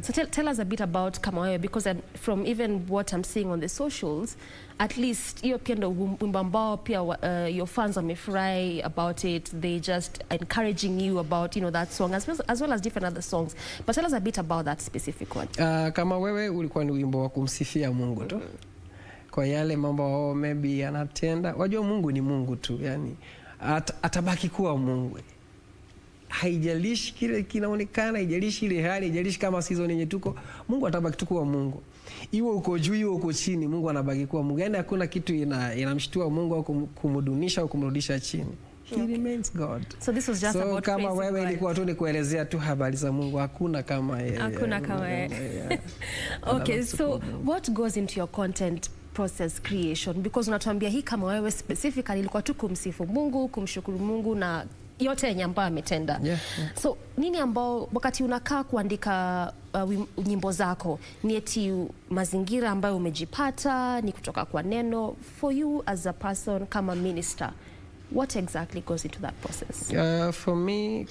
So tell us a bit about Kama Wewe, because from even what I'm seeing on the socials, at least hiyo pia ndo wimbo ambao pia your fans wamefurahi about it. They just encouraging you about that song as well as different other songs. But tell us a bit about that specific one. Kama Wewe ulikuwa ni wimbo wa kumsifia Mungu tu. Kwa yale mambo maybe anatenda. Wajua Mungu ni Mungu tu, yani atabaki kuwa Mungu. Haijalishi kile kinaonekana, haijalishi ile hali, haijalishi kama season yenye tuko, Mungu atabaki tu kuwa Mungu. Iwe uko juu iwe uko chini, Mungu anabaki kuwa Mungu. Yaani hakuna kitu inamshtua Mungu au kumdunisha au kumrudisha chini. He remains God. So this was just about Kama Wewe ilikuwa tu ni kuelezea tu habari za Mungu. Hakuna kama yeye. Hakuna kama yeye. Okay, so what goes into your content process creation? Because unatuambia hii Kama Wewe specifically ilikuwa tu kumsifu Mungu, kumshukuru Mungu na yote yenye ambayo ametenda. So nini ambao wakati unakaa kuandika nyimbo zako, ni eti mazingira ambayo umejipata, ni kutoka kwa neno? For you as a person kama minister, what exactly goes into that process? For me,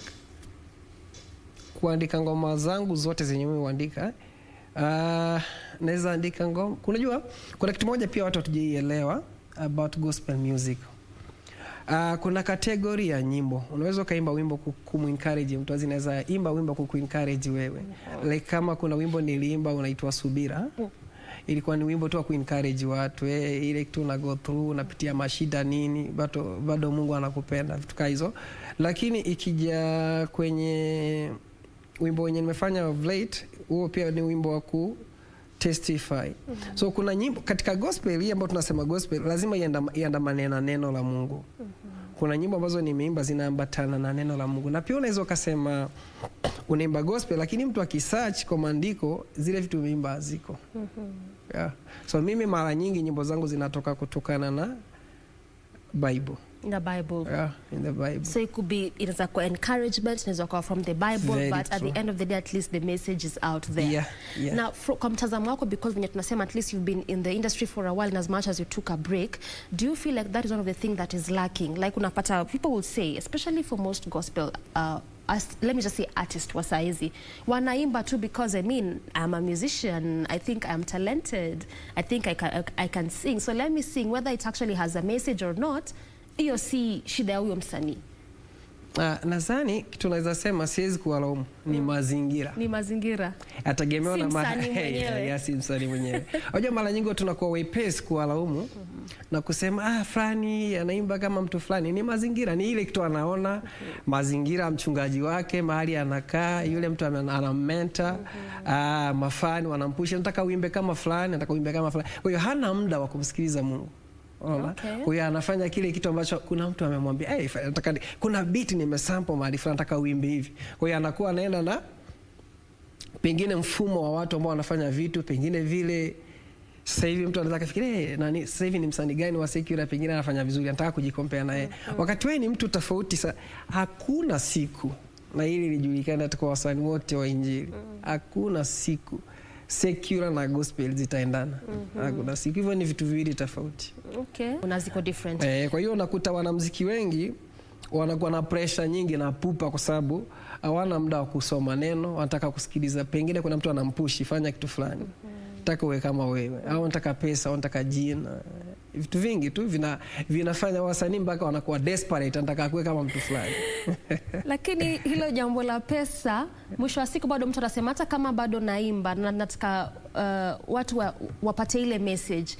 kuandika ngoma zangu zote zenye mimi huandika, naweza andika ngoma. Kunajua kuna kitu moja pia watu hatujielewa about gospel music. Kuna kategori ya nyimbo. Unaweza kaimba wimbo kumu-encourage mtu, azinaweza imba wimbo kuku-encourage wewe. Like kama kuna wimbo niliimba unaitwa Subira. Ilikuwa ni wimbo tu wa ku-encourage watu. Ile kitu una go through, unapitia mashida nini, bado Mungu anakupenda, vitu kama hizo. Lakini ikija kwenye wimbo wenye nimefanya of late, huo pia ni wimbo wa testify. So kuna nyimbo katika gospel hii ambayo tunasema gospel lazima iandamane na neno la Mungu. Kuna nyimbo ambazo nimeimba zinaambatana na neno la Mungu. Na pia unaweza ukasema unaimba gospel lakini mtu akisearch kwa maandiko zile vitu umeimba haziko. So mimi mara nyingi nyimbo zangu zinatoka kutokana na Bible. In the Bible. In the Bible. So it could be a encouragement, from the Bible, very but true. At the end of the day, at least the message is out there. Now, kwa mtazamo wako, because when tunasema at least you've been in the industry for a while, and as much as you took a break, do you feel like that is one of the things that is lacking? Like unapata, people will say, especially for most gospel, let me just say artists wa saizi, wanaimba tu because I'm a musician, I think I'm talented, I think I can sing, so let me sing, whether it actually has a message or not. Hiyo si shida ya huyo msanii. Nadhani kitu naweza sema siwezi kuwalaumu, ni mazingira. Ni mazingira. Atagemewa na si msanii mwenyewe. Unajua mara nyingi tunakuwa wepesi kuwalaumu na kusema fulani anaimba kama mtu fulani. Ni mazingira, ni ile kitu anaona, mazingira, mchungaji wake, mahali anakaa, yule mtu anamenta, mafani wanampusha, nataka uimbe kama fulani, nataka uimbe kama fulani. Kwa hiyo hana muda wa kumsikiliza Mungu. Kwa hiyo anafanya kile kitu ambacho kuna mtu amemwambia, nataka kuna beat nimesample mahali fulani, nataka uimbe hivi. Kwa hiyo anakuwa anaenda na pengine mfumo wa watu ambao wanafanya vitu pengine vile. Sasa hivi mtu anaweza kufikiria nani sasa hivi ni msanii gani wa secular pengine anafanya vizuri, anataka kujikompea naye. Wakati wewe ni mtu tofauti, hakuna siku na hili lijulikana hata kwa wasanii wote wa Injili. Hakuna siku secular na gospel zitaendana. Hakuna siku, hivyo ni vitu viwili tofauti. Okay. Unaziko different. Kwa hiyo unakuta wanamuziki wengi wanakuwa na pressure nyingi na pupa, kwa sababu hawana muda wa kusoma neno, wanataka kusikiliza. Pengine kuna mtu anampushi fanya kitu fulani, nataka uwe kama wewe, au nataka pesa, au nataka jina. Vitu vingi tu vinafanya wasanii mpaka wanakuwa desperate, nataka kuwe kama mtu fulani. Lakini hilo jambo la pesa, mwisho wa siku bado mtu anasema hata kama bado naimba na nataka watu wapate ile message,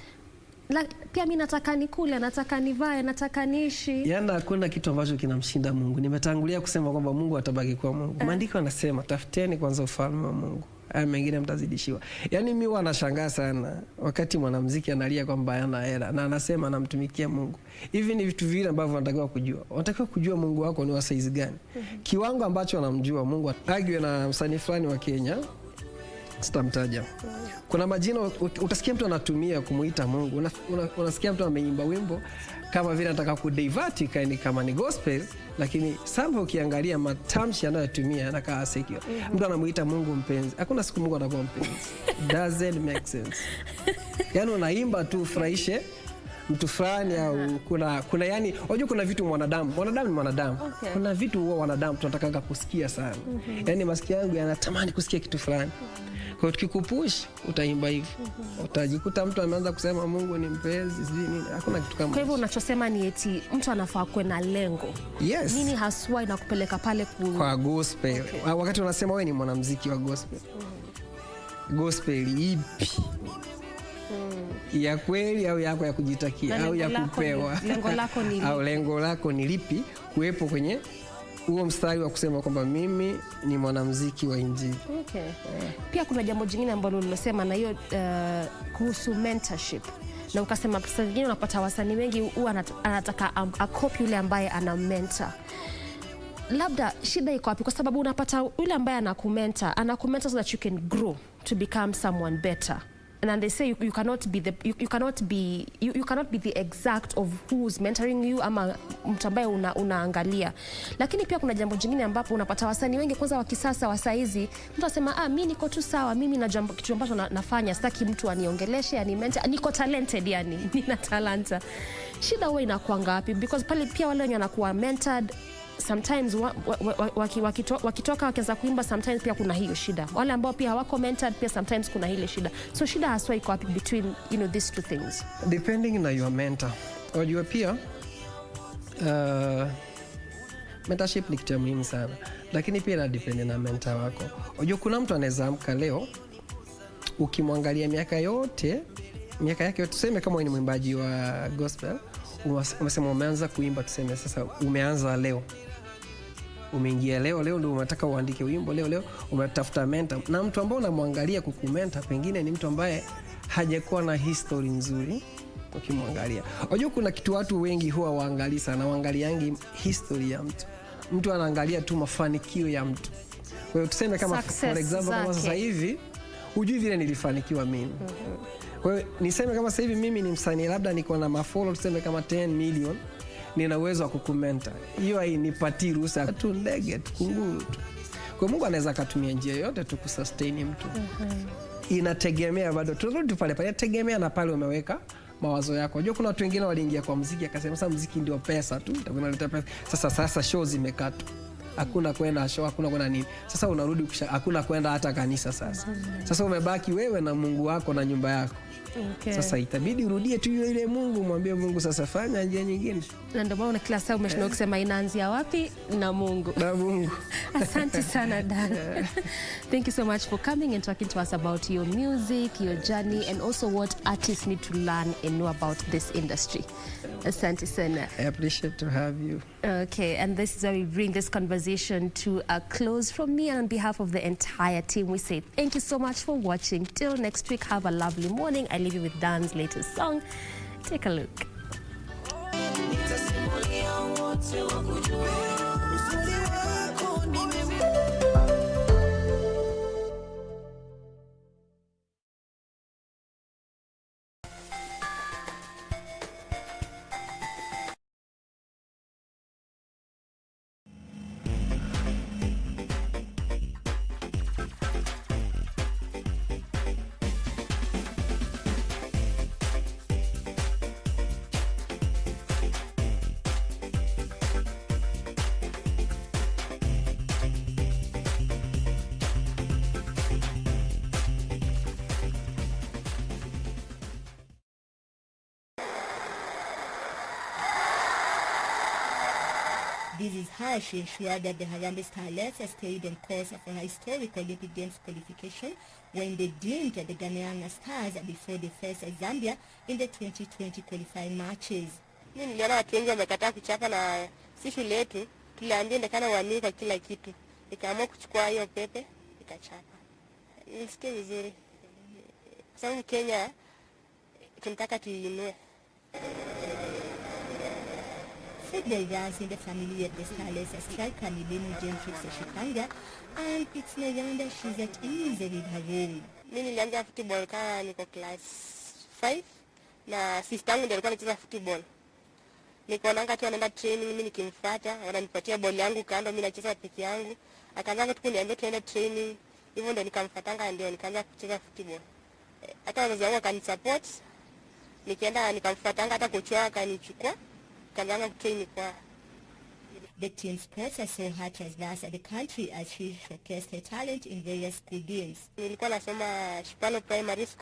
pia mimi nataka nikule, nataka nivae, nataka niishi. Yaani hakuna kitu ambacho kinamshinda Mungu. Nimetangulia kusema kwamba Mungu atabaki kuwa Mungu. Maandiko yanasema tafuteni kwanza ufalme wa Mungu, haya mengine mtazidishiwa. Yaani mimi wanashangaa sana wakati mwanamuziki analia kwamba hana hela na anasema anamtumikia Mungu. Hivi ni vitu vile ambavyo wanatakiwa kujua. Wanatakiwa kujua Mungu wako ni wa size gani. Kiwango ambacho wanamjua Mungu. Agwe na msanii fulani wa Kenya, sitamtaja. Kuna majina utasikia mtu anatumia kumuita Mungu. Unasikia mtu ameimba wimbo kama vile anataka kudivert kama ni gospel, lakini sasa ukiangalia matamshi anayotumia anakaa secure. Mtu anamuita Mungu mpenzi. Hakuna siku Mungu atakuwa mpenzi. Doesn't make sense. Yaani unaimba tu ufurahishe mtu fulani, au kuna yani unajua kuna vitu mwanadamu ni mwanadamu. Kuna vitu huwa wanadamu tunataka kusikia sana. Yaani masikio yangu yanatamani kusikia kitu fulani. Kwa tukikupush utaimba hivi. Utajikuta mtu ameanza kusema Mungu ni mpenzi, sijui nini. Hakuna kitu kama. Kwa hivyo unachosema ni eti mtu anafaa kuwa na lengo. Yes. Nini haswa inakupeleka pale kwa gospel? Wakati unasema wewe ni mwanamuziki wa gospel. Gospel ipi? Ya kweli au yako ya kujitakia au ya kupewa? Lengo lako ni lipi? Au lengo lako ni lipi kuwepo kwenye huo mstari wa kusema kwamba mimi ni mwanamuziki wa Injili. Okay. Pia kuna jambo jingine ambalo ulilosema na hiyo kuhusu mentorship. Na ukasema pesa nyingine unapata wasanii wengi huwa anataka akopi yule ambaye ana mentor. Labda shida iko wapi? Kwa sababu unapata yule ambaye anakumentor so that you can grow to become someone better. And they say you cannot be the exact of who's mentoring you ama mtu ambaye unaangalia. Lakini pia kuna jambo jingine ambapo unapata wasanii wengi kwanza wa kisasa wa saizi, mtu anasema mimi niko tu sawa, mimi na jambo kitu ambacho nafanya, sitaki mtu aniongeleshe, mentor, niko talented, yani nina talanta. Shida huwa inakuwa ngapi? Because pale pia wale wenye wanakuwa mentored sometimes wakitoka wakianza kuimba, sometimes pia kuna hiyo shida. Wale ambao pia hawako mentored pia sometimes kuna ile shida. So shida haswa iko wapi between these two things? Depending na your mentor. Unajua pia mentorship ni kitu muhimu sana, lakini pia na depend na mentor wako. Unajua kuna mtu anaweza amka leo, ukimwangalia miaka yake yote, tuseme kama ni mwimbaji wa gospel, umesema umeanza kuimba, tuseme sasa umeanza leo, umeingia leo ndio unataka uandike wimbo leo umetafuta mentor, na mtu ambaye unamwangalia kukumenta pengine ni mtu ambaye hajakuwa na history nzuri. Ukimwangalia, unajua kuna kitu watu wengi huwa waangalia sana, waangaliangi history ya mtu anaangalia tu mafanikio ya mtu. Kwa hiyo tuseme kama for example kama sasa hivi hujui vile nilifanikiwa mimi. Kwa hiyo niseme kama sasa hivi mimi ni msanii, labda niko na mafollow tuseme kama 10 million, nina uwezo wa kukomenta. Hiyo hainipatii ruhusa tu ndege kunguru tu. Kwa Mungu anaweza kutumia njia yote tu kusustain mtu. Inategemea bado turudi pale inategemea na pale umeweka mawazo yako. Unajua kuna watu wengine waliingia kwa muziki akasema sasa muziki ndio pesa tu, itakunaleta pesa. Sasa show zimekatwa. Hakuna kwenda show, hakuna kwenda nini. Sasa unarudi hakuna kwenda hata kanisa sasa. Sasa umebaki wewe na Mungu wako na nyumba yako. Okay. Sasa itabidi urudie tu ile Mungu, mwambie Mungu sasa fanya njia nyingine. Na ndio maana kila saa umeshinda kusema inaanzia wapi? Na Mungu. Asante sana Dan. Thank you so much for coming and talking to us about your music, your journey, and also what artists need to learn and know about this industry. Asante sana. I appreciate to have you. Okay, and this is where we bring this conversation to a close. From me and on behalf of the entire team, we say thank you so much for watching. Till next week, have a lovely morning. I leave you with Dan's latest song. Take a look. This is how she ensured that the Harambee Starlets stayed on course for her historic Olympic Games qualification when they dimmed the Ghanaian Stars before they faced Zambia in the 2020 qualifying matches. Mimi niliona watu wengi wamekataa kuchapa na si shule yetu tuliambia ndekana uamini kwa kila kitu. Nikaamua kuchukua hiyo pepe nikachapa. Nisikie vizuri. Kwa sababu Kenya tunataka tuinue. Football runs in the family at the Starlets striker Nilini Gentrix Shikanga, and it's no wonder she's at ease with her role. Mimi nilianza football kama niko class 5 na sister yangu ndiye alikuwa anacheza football. Nikaonanga tu anaenda training, mimi nikimfuata, wananipatia ball yangu kando, mimi nacheza peke yangu. Akaanza tu kuniambia tuende training. Hivyo ndio nikamfuatanga ndio nikaanza kucheza football. Hata wazazi wangu wakanisupport. Nikaenda nikamfuatanga hata coach wao akanichukua. Kaanza kutrain kwa. The team sports saw her traverse the country as she showcased her talent in various school games. Nilikuwa nasoma Shipalo Primary School.